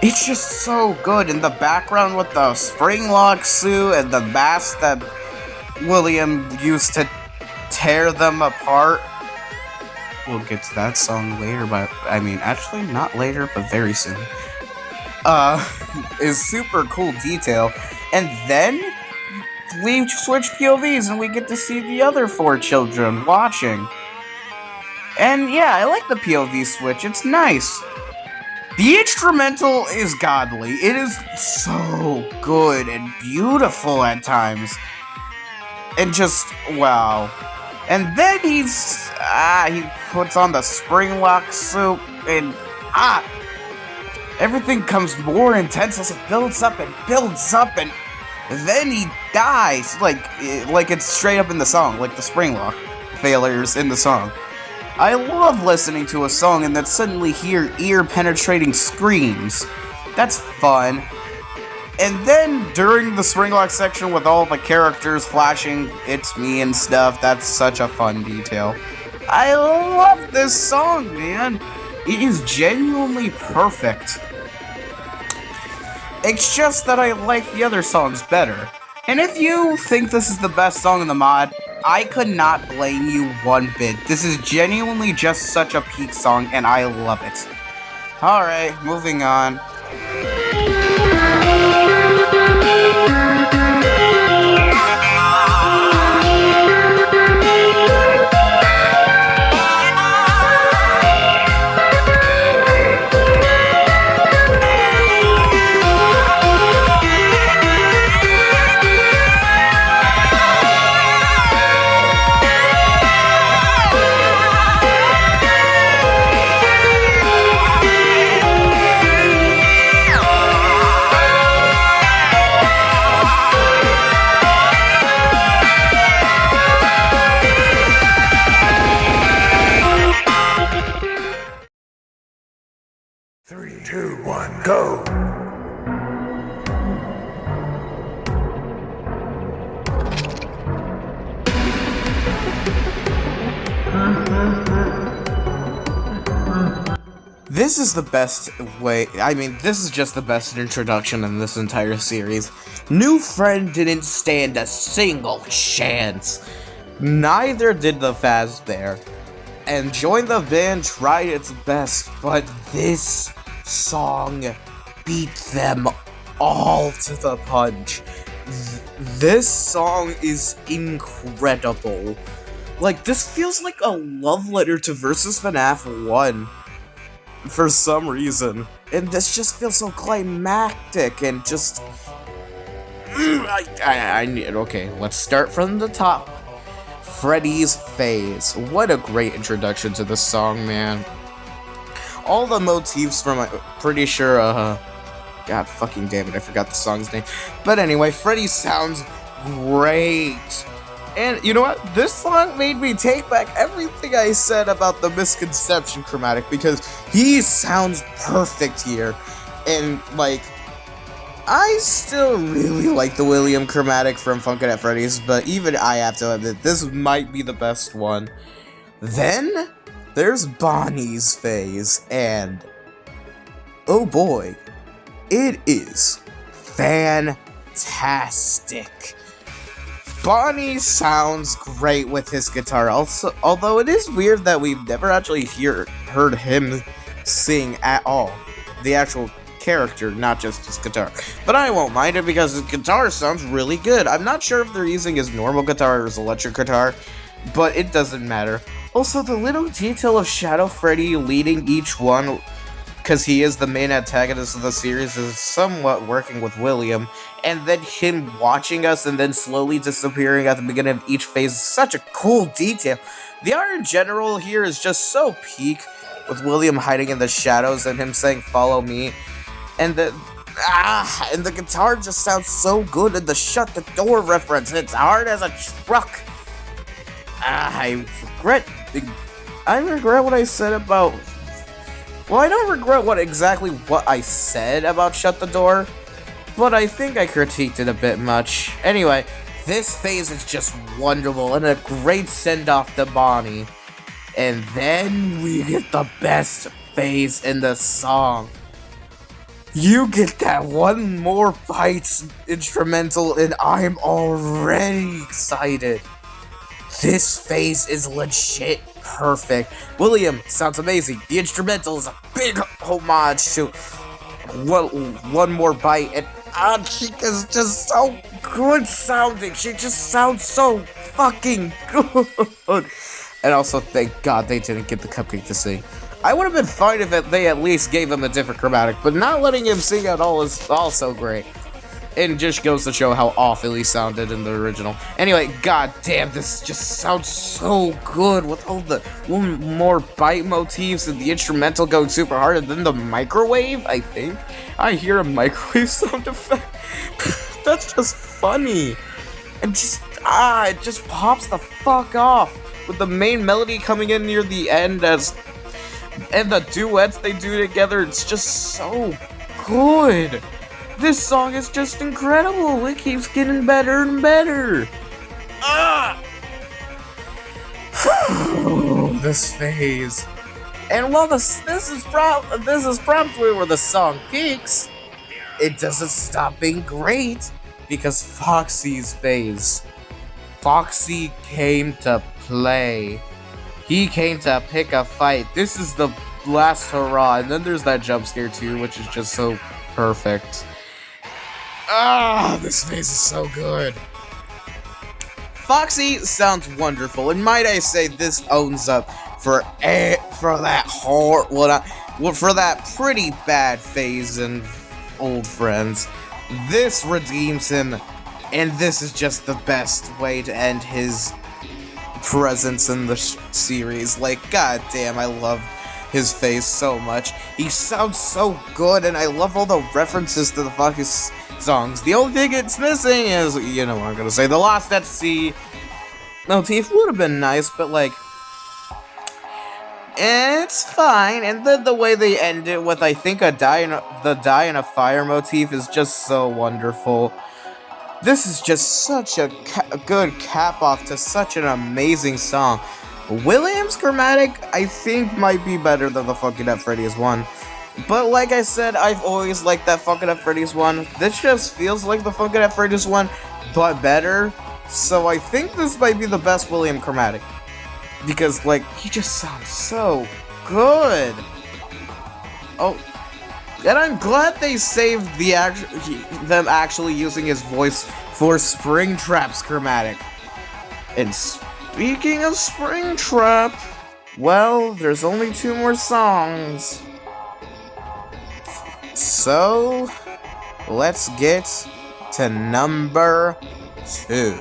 It's just so good in the background with the spring lock suit and the mask that William used to tear them apart. We'll get to that song later, but I mean, actually not later, but very soon. Is super cool detail. And then we switch POVs and we get to see the other 4 children watching. And yeah, I like the POV switch, it's nice. The instrumental is godly. It is so good and beautiful at times. And just, wow. And then he puts on the spring lock suit and everything comes more intense as it builds up and then he dies, like it's straight up in the song, like the spring lock failures in the song. I love listening to a song and then suddenly hear ear-penetrating screams. That's fun. And then during the spring lock section with all the characters flashing "It's me" and stuff, that's such a fun detail. I love this song, man. It is genuinely perfect. It's just that I like the other songs better. And if you think this is the best song in the mod, I could not blame you one bit. This is genuinely just such a peak song, and I love it. Alright, moving on. Three, two, one, go! This is the best way, this is just the best introduction in this entire series. New Friend didn't stand a single chance. Neither did the Fazbear. And Join the Band tried its best, but this song beat them all to the punch. This song is incredible. Like, this feels like a love letter to Versus FNAF 1. For some reason. And this just feels so climactic and just... okay, let's start from the top. Freddy's Phase. What a great introduction to this song, man. All the motifs from, I'm pretty sure, God fucking damn it, I forgot the song's name. But anyway, Freddy sounds great. And you know what? This song made me take back everything I said about the Misconception chromatic, because he sounds perfect here. And, like, I still really like the William chromatic from Funkin' at Freddy's, but even I have to admit, this might be the best one. Then, there's Bonnie's Phase, and oh boy, it is fantastic. Bonnie sounds great with his guitar, also, although it is weird that we've never actually heard him sing at all. The actual character, not just his guitar. But I won't mind it because his guitar sounds really good. I'm not sure if they're using his normal guitar or his electric guitar, but it doesn't matter. Also, the little detail of Shadow Freddy leading each one, because he is the main antagonist of the series, is somewhat working with William, and then him watching us and then slowly disappearing at the beginning of each phase is such a cool detail. The art in general here is just so peak, with William hiding in the shadows and him saying, "Follow me." And the guitar just sounds so good, and the shut the door reference, it's hard as a truck. I regret what I said about, well, I don't regret what I said about Shut the Door, but I think I critiqued it a bit much. Anyway, this phase is just wonderful, and a great send-off to Bonnie. And then we get the best phase in the song. You get that One More Bites instrumental, and I'm already excited. This phase is legit perfect. William sounds amazing. The instrumental is a big homage to One More Bite, and Chica's just so good sounding. She just sounds so fucking good. And also, thank God they didn't get the cupcake to sing. I would have been fine if they at least gave him a different chromatic, but not letting him sing at all is also great. It just goes to show how awful he sounded in the original. Anyway, god damn, this just sounds so good with all the more bite motifs and the instrumental going super hard, and then the microwave, I think. I hear a microwave sound effect. That's just funny. And just, it just pops the fuck off. With the main melody coming in near the end and the duets they do together, it's just so good. This song is just incredible. It keeps getting better and better. This phase. And while this is probably where the song peaks, it doesn't stop being great because Foxy's phase. Foxy came to play. He came to pick a fight. This is the last hurrah, and then there's that jump scare too, which is just so perfect. This phase is so good. Foxy sounds wonderful, and might I say, this owns up for that for that pretty bad phase in Old Friends. This redeems him, and this is just the best way to end his presence in the series. Like, god damn, I love his face so much. He sounds so good, and I love all the references to the fucking songs. The only thing it's missing is, you know what I'm gonna say, the Lost at Sea motif would have been nice, but like, it's fine. And then the way they end it with, I think, the die in a fire motif is just so wonderful. This is just such a good cap off to such an amazing song. William's chromatic, I think, might be better than the Funkin' at Freddy's one. But like I said, I've always liked that Funkin' at Freddy's one. This just feels like the Funkin' at Freddy's one, but better. So I think this might be the best William chromatic. Because, like, he just sounds so good. Oh, and I'm glad they saved them actually using his voice for Springtrap's chromatic. And speaking of Springtrap, well, there's only 2 more songs. So, let's get to number 2.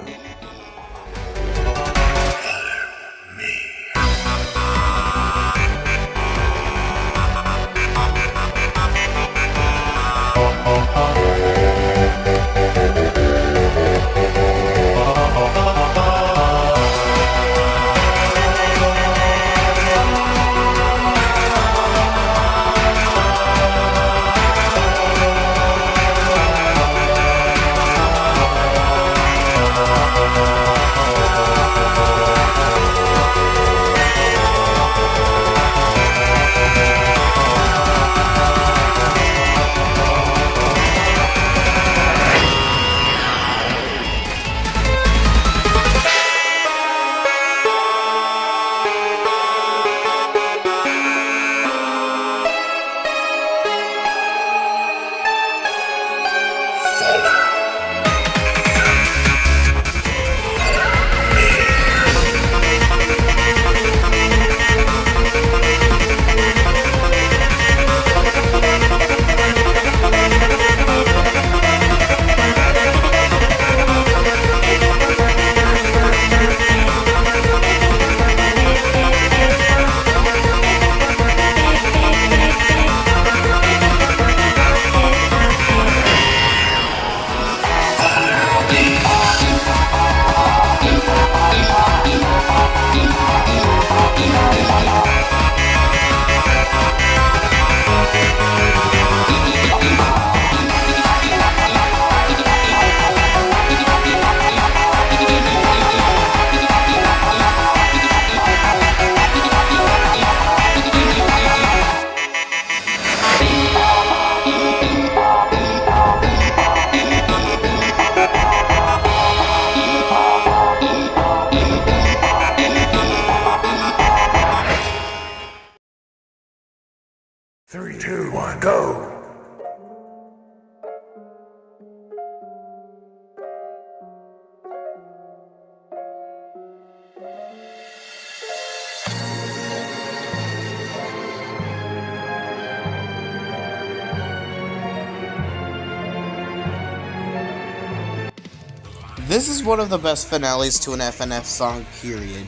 This is one of the best finales to an FNF song, period.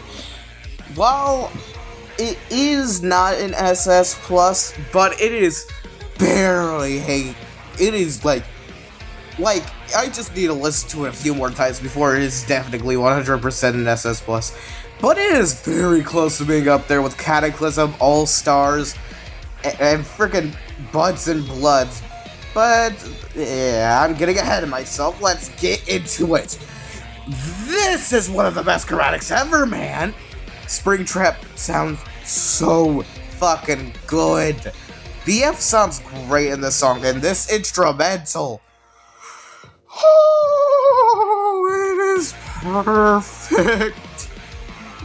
While it is not an SS+, but it is barely hate. It is like, I just need to listen to it a few more times before it is definitely 100% an SS+. But it is very close to being up there with Cataclysm, All-Stars, and freaking Buds and Bloods. But, yeah, I'm getting ahead of myself. Let's get into it. This is one of the best chromatics ever, man. Springtrap sounds so fucking good. BF sounds great in this song, and this instrumental, oh, it is perfect.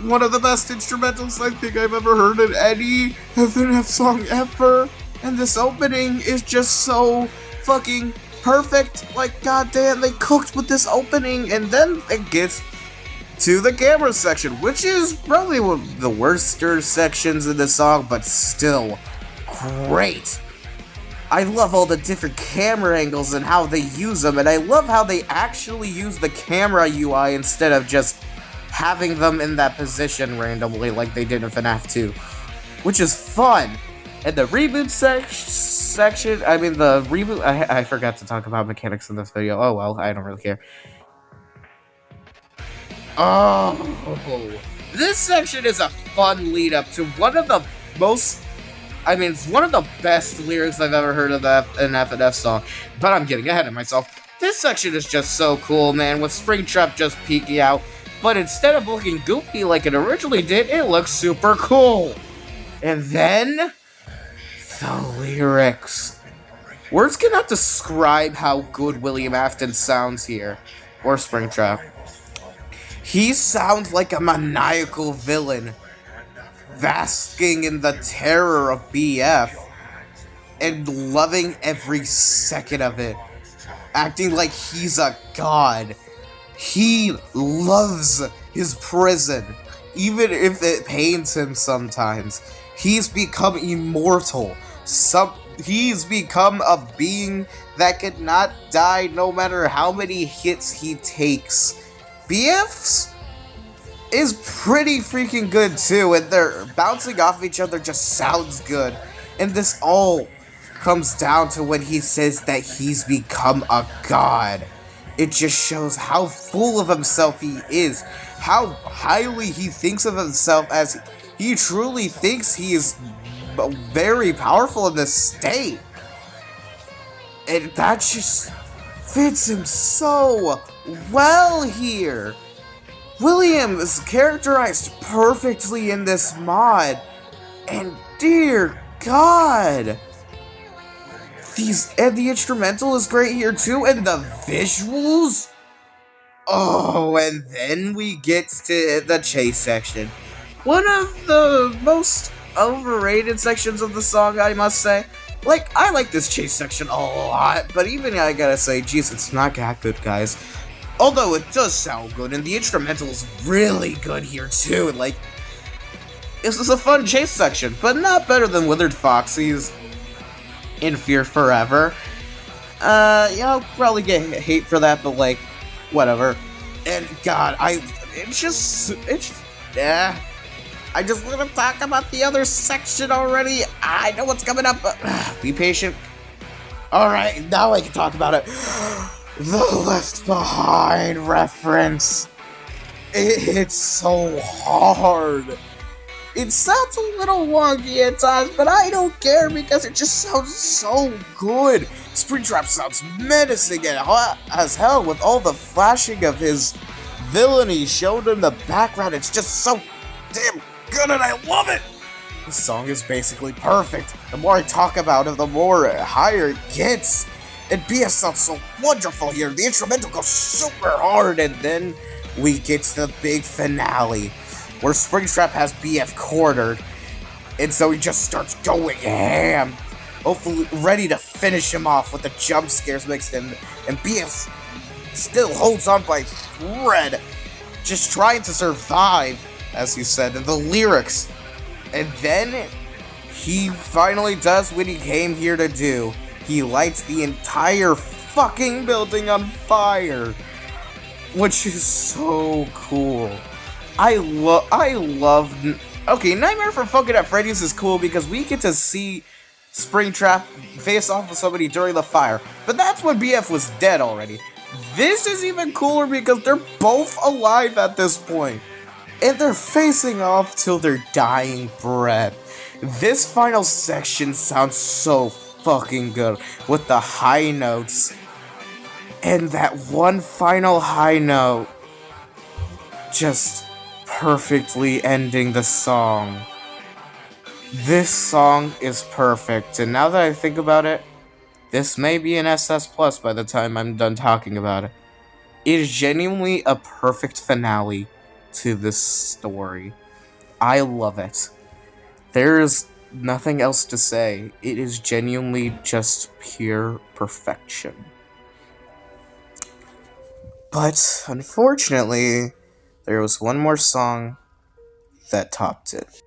One of the best instrumentals I think I've ever heard in any FNF song ever. And this opening is just so fucking perfect. Like, goddamn, they cooked with this opening. And then it gets to the camera section, which is probably one of the worst sections in the song, but still great. I love all the different camera angles and how they use them, and I love how they actually use the camera UI instead of just having them in that position randomly like they did in FNAF 2, which is fun. And the reboot section, I mean the reboot, I forgot to talk about mechanics in this video. Oh well, I don't really care. Oh, this section is a fun lead up to one of the most, it's one of the best lyrics I've ever heard of an FNF song, but I'm getting ahead of myself. This section is just so cool, man, with Springtrap just peeking out, but instead of looking goofy like it originally did, it looks super cool. And then, the lyrics. Words cannot describe how good William Afton sounds here, or Springtrap. He sounds like a maniacal villain, basking in the terror of BF, and loving every second of it, acting like he's a god. He loves his prison, even if it pains him sometimes. He's become immortal. He's become a being that cannot die no matter how many hits he takes. BF's is pretty freaking good too, and they're bouncing off each other just sounds good. And this all comes down to when he says that he's become a god. It just shows how full of himself he is, how highly he thinks of himself, as he truly thinks he is very powerful in this state. And that just fits him so well here. William is characterized perfectly in this mod, and dear God, the instrumental is great here too, and the visuals. Oh, and then we get to the chase section, one of the most overrated sections of the song, I must say. Like, I like this chase section a lot, but even I gotta say, geez, it's not that good, guys. Although it does sound good, and the instrumental is really good here too. Like, this is a fun chase section, but not better than Withered Foxy's In Fear Forever. I'll probably get hate for that, but like, whatever. And God, I just want to talk about the other section already. I know what's coming up, but be patient. Alright, now I can talk about it. The Left Behind reference. It's so hard. It sounds a little wonky at times, but I don't care because it just sounds so good. Springtrap sounds menacing as hell with all the flashing of his villainy shown in the background. It's just so damn good and I love it. This song is basically perfect. The more I talk about it, the more higher it gets. And BS sounds so wonderful here. The instrumental goes super hard, and then we get to the big finale, where Springtrap has BF cornered, and so he just starts going ham, hopefully ready to finish him off with the jump scares mixed in, and BF still holds on by thread, just trying to survive, as he said in the lyrics. And then he finally does what he came here to do. He lights the entire fucking building on fire. which is so cool. I love. Okay, Nightmare for Fucking at Freddy's is cool because we get to see Springtrap face off with somebody during the fire, but that's when BF was dead already. This is even cooler because they're both alive at this point, and they're facing off till their dying breath. This final section sounds so fucking good with the high notes, and that one final high note just perfectly ending the song. This song is perfect, and now that I think about it, this may be an SS Plus by the time I'm done talking about it. It is genuinely a perfect finale to this story. I love it. There's nothing else to say. It is genuinely just pure perfection. But, unfortunately, there was one more song that topped it.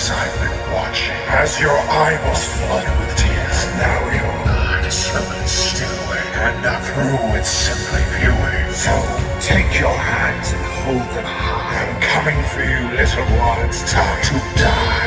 I've been watching as your eyeballs flood with tears. Now your heart is slowly stillowing, and not through it's simply viewing. So take your hands and hold them high. I'm coming for you, little ones, time to die.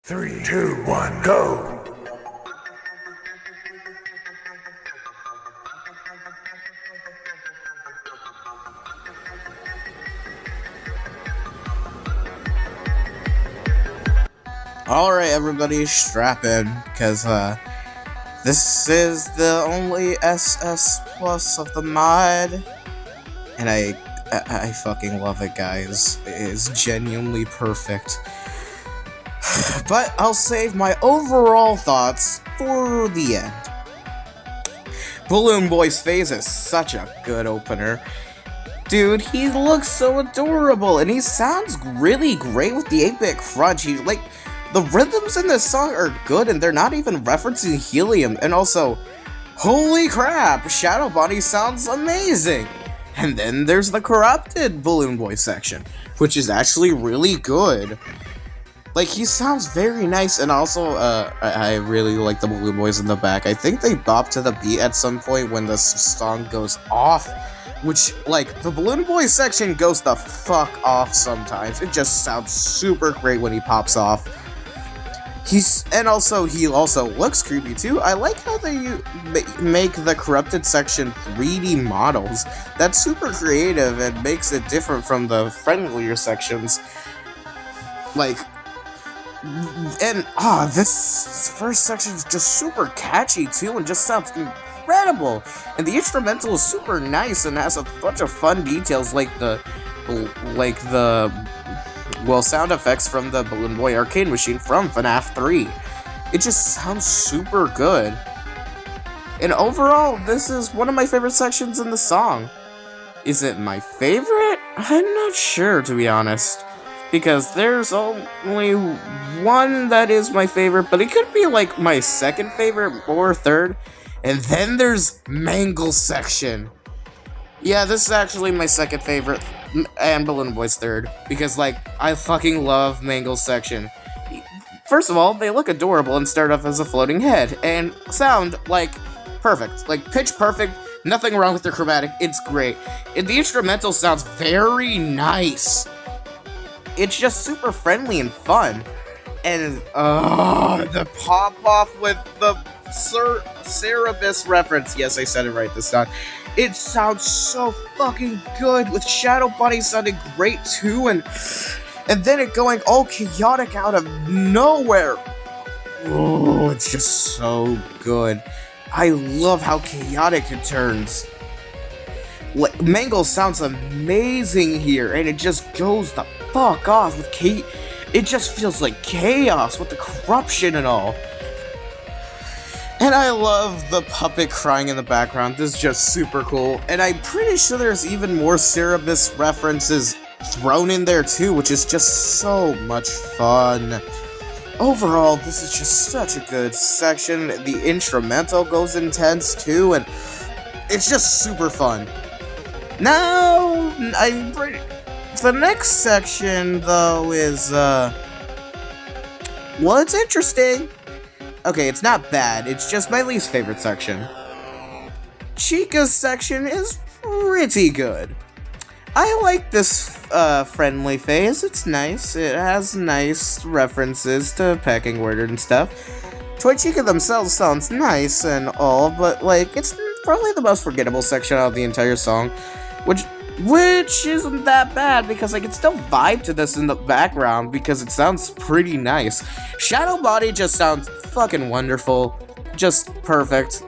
Three, two, one, go! Alright, everybody, strap in, because, this is the only SS plus of the mod, and I fucking love it, guys. It is genuinely perfect. But I'll save my overall thoughts for the end. Balloon Boy's phase is such a good opener. Dude, he looks so adorable, and he sounds really great with the 8-bit crunch. The rhythms in this song are good, and they're not even referencing helium, and also, holy crap, Shadow Bonnie sounds amazing! And then there's the corrupted Balloon Boy section, which is actually really good. He sounds very nice, and also, I really like the Balloon Boys in the back. I think they bop to the beat at some point when the song goes off, which, the Balloon Boy section goes the fuck off sometimes. It just sounds super great when he pops off. He also looks creepy too. I like how they make the corrupted section 3D models. That's super creative and makes it different from the friendlier sections. This first section is just super catchy too and just sounds incredible. And the instrumental is super nice and has a bunch of fun details like the sound effects from the Balloon Boy arcade machine from FNAF 3. It just sounds super good. And overall, this is one of my favorite sections in the song. Is it my favorite? I'm not sure, to be honest. Because there's only one that is my favorite, but it could be my second favorite or third. And then there's Mangle section. Yeah, this is actually my second favorite, and Balloon Boy's third, because, I fucking love Mangle's section. First of all, they look adorable and start off as a floating head, and sound, perfect. Pitch perfect, nothing wrong with their chromatic, it's great. And the instrumental sounds very nice. It's just super friendly and fun. And, the pop-off with the Cerebus reference. Yes, I said it right this time. It sounds so fucking good, with Shadow Bonnie sounding great too, and then it going all chaotic out of nowhere. Oh, it's just so good. I love how chaotic it turns. Mangle sounds amazing here, and it just goes the fuck off with it just feels like chaos with the corruption and all. And I love the puppet crying in the background. This is just super cool. And I'm pretty sure there's even more Cerebus references thrown in there too, which is just so much fun. Overall, this is just such a good section. The instrumental goes intense too, and it's just super fun. Now, the next section, though, is, it's interesting. Okay, it's not bad, it's just my least favorite section. Chica's section is pretty good. I like this friendly phase, it's nice. It has nice references to pecking order and stuff. Toy Chica themselves sounds nice and all, but it's probably the most forgettable section out of the entire song. Which isn't that bad, because I can still vibe to this in the background because it sounds pretty nice. Shadow Bonnie just sounds fucking wonderful, just perfect,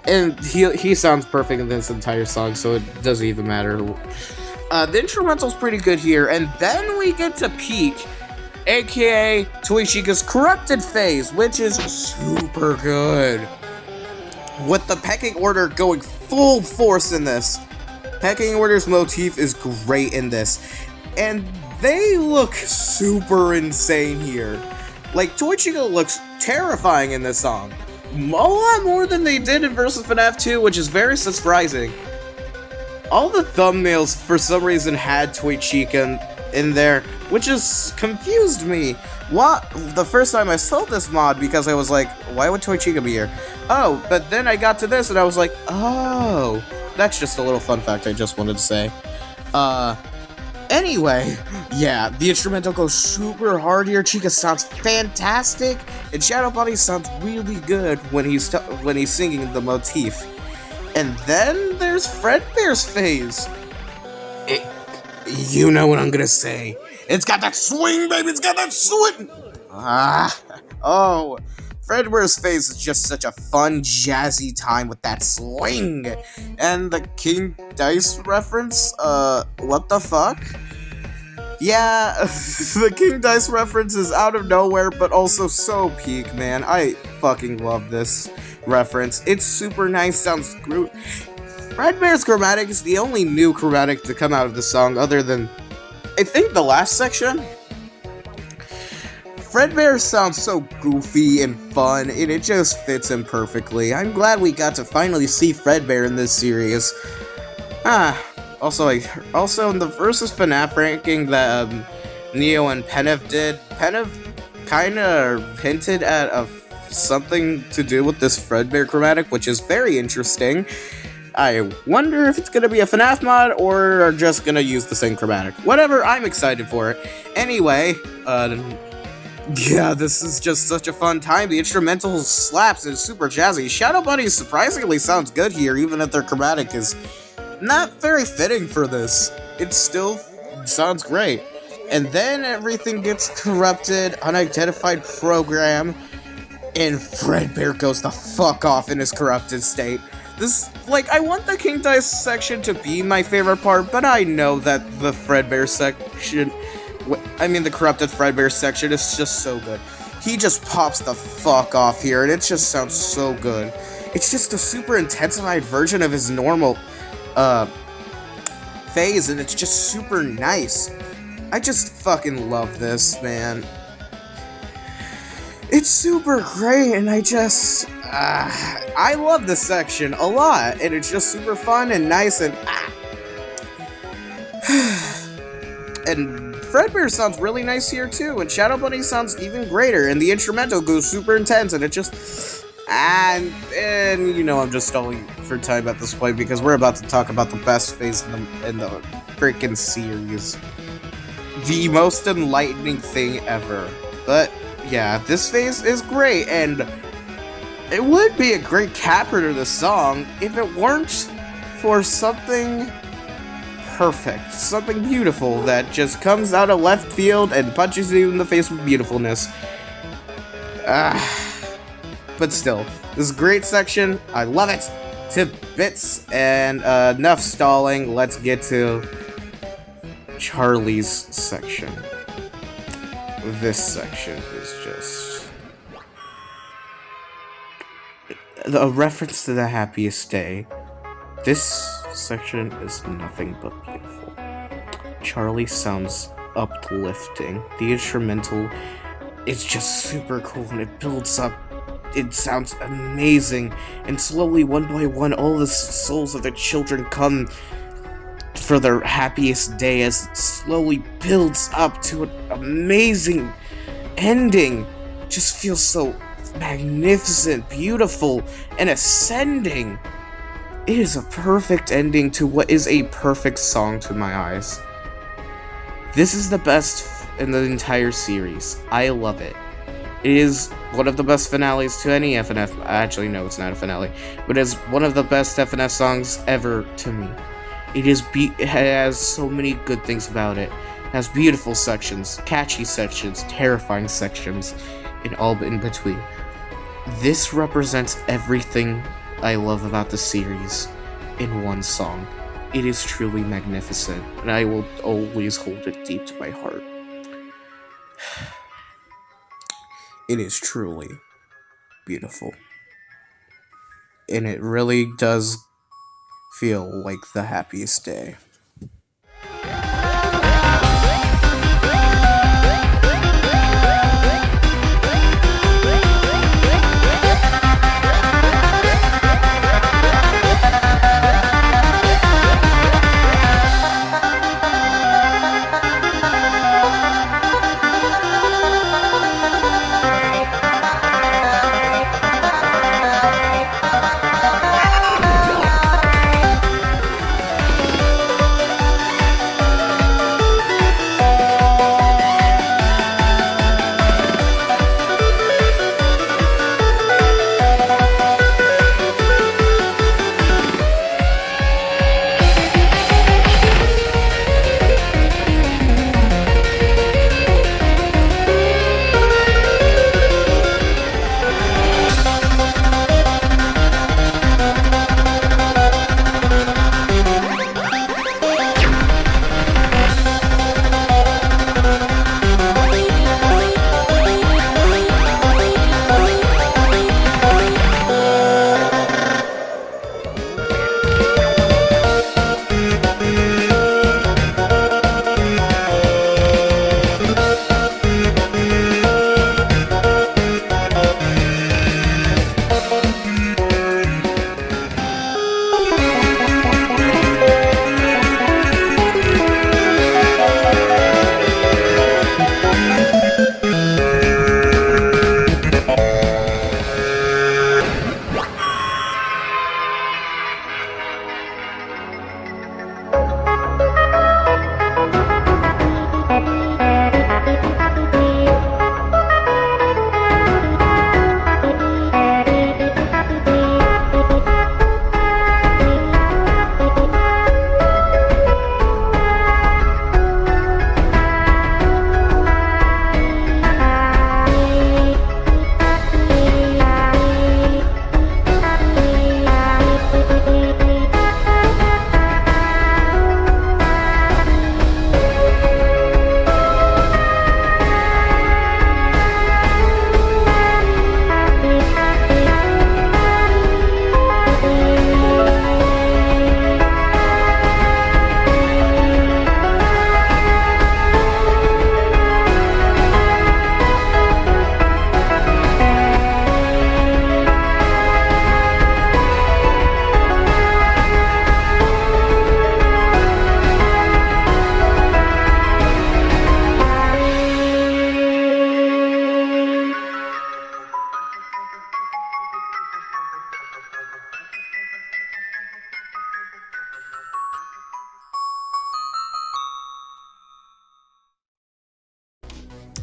and he sounds perfect in this entire song, so it doesn't even matter. The instrumental's pretty good here, and then we get to Peak, aka Toy Chica's corrupted phase, which is super good, with the pecking order going full force in this. Pecking order's motif is great in this, and they look super insane here. Toy Chica looks terrifying in this song. A lot more than they did in vs. FNAF 2, which is very surprising. All the thumbnails, for some reason, had Toy Chica in there, which just confused me. The first time I saw this mod, because I was like, why would Toy Chica be here? Oh, but then I got to this, and I was like, oh. That's just a little fun fact I just wanted to say. Anyway, yeah, the instrumental goes super hard here. Chica sounds fantastic, and Shadow Bonnie sounds really good when he's singing the motif. And then there's Fredbear's phase. You know what I'm gonna say. It's got that swing, baby. It's got that swing. Oh, Fredware's Phase is just such a fun, jazzy time with that swing. And the King Dice reference, what the fuck? Yeah, the King Dice reference is out of nowhere, but also so peak, man. I fucking love this reference. It's super nice, sounds great. Fredbear's chromatic is the only new chromatic to come out of the song, other than, I think, the last section. Fredbear sounds so goofy and fun, and it just fits him perfectly. I'm glad we got to finally see Fredbear in this series. Also in the versus FNAF ranking that Neo and Penev did, Penev kinda hinted at something to do with this Fredbear chromatic, which is very interesting. I wonder if it's gonna be a FNAF mod or are just gonna use the same chromatic. Whatever, I'm excited for it. Anyway, yeah, this is just such a fun time. The instrumental slaps and is super jazzy. Shadow Bunny surprisingly sounds good here, even if their chromatic is not very fitting for this. It still sounds great. And then everything gets corrupted, unidentified program, and Fredbear goes the fuck off in his corrupted state. This, like, I want the King Dice section to be my favorite part, but I know that the Fredbear section, the corrupted Fredbear section is just so good. He just pops the fuck off here, and it just sounds so good. It's just a super intensified version of his normal, phase, and it's just super nice. I just fucking love this, man. It's super great, and I love this section a lot, and it's just super fun and nice, and and Fredbear sounds really nice here too, and Shadow Bunny sounds even greater, and the instrumental goes super intense, and it just and you know, I'm just stalling for time at this point because we're about to talk about the best phase in the freaking series, the most enlightening thing ever. But yeah, this phase is great, and it would be a great capper to the song if it weren't for something perfect, something beautiful that just comes out of left field and punches you in the face with beautifulness. But still, this is a great section. I love it to bits, and enough stalling. Let's get to Charlie's section. This section is just a reference to the happiest day. This section is nothing but beautiful. Charlie sounds uplifting. The instrumental is just super cool, and it builds up. It sounds amazing, and slowly, one by one, all the souls of the children come for their happiest day as it slowly builds up to an amazing ending. Just feels so magnificent, beautiful, and ascending. It is a perfect ending to what is a perfect song to my eyes. This is the best in the entire series. I love it. It is one of the best finales to any FNF. Actually, no, it's not a finale, but it's one of the best FNF songs ever to me. It has so many good things about it. It has beautiful sections, catchy sections, terrifying sections, and all in between. This represents everything I love about the series in one song. It is truly magnificent, and I will always hold it deep to my heart. It is truly beautiful. And it really does feel like the happiest day.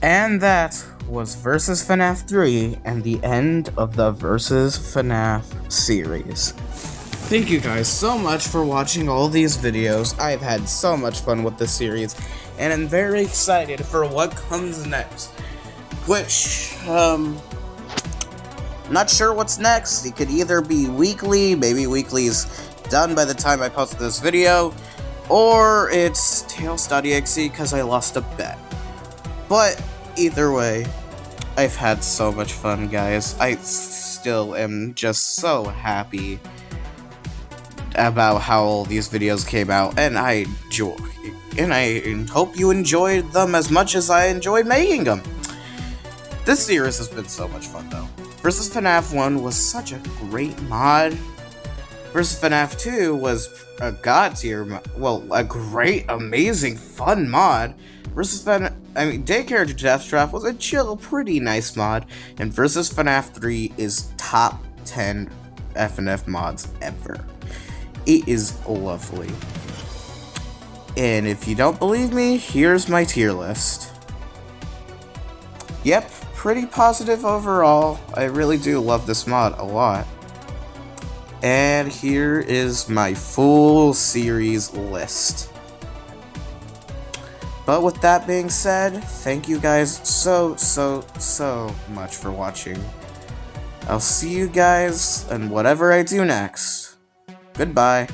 And that was Versus FNAF 3 and the end of the Versus FNAF series. Thank you guys so much for watching all these videos. I've had so much fun with this series, and I'm very excited for what comes next. Which, not sure what's next. It could either be weekly, maybe weekly's done by the time I post this video, or it's Tails.exe because I lost a bet. But either way, I've had so much fun, guys. I still am just so happy about how all these videos came out, and I hope you enjoyed them as much as I enjoyed making them. This series has been so much fun, though. Versus FNAF 1 was such a great mod. Versus FNAF 2 was a god tier, well, a great, amazing, fun mod. Daycare to Death Trap was a chill, pretty nice mod. And Versus FNAF 3 is top 10 FNAF mods ever. It is lovely. And if you don't believe me, here's my tier list. Yep, pretty positive overall. I really do love this mod a lot. And here is my full series list. But with that being said, thank you guys so much for watching. I'll see you guys in whatever I do next. Goodbye.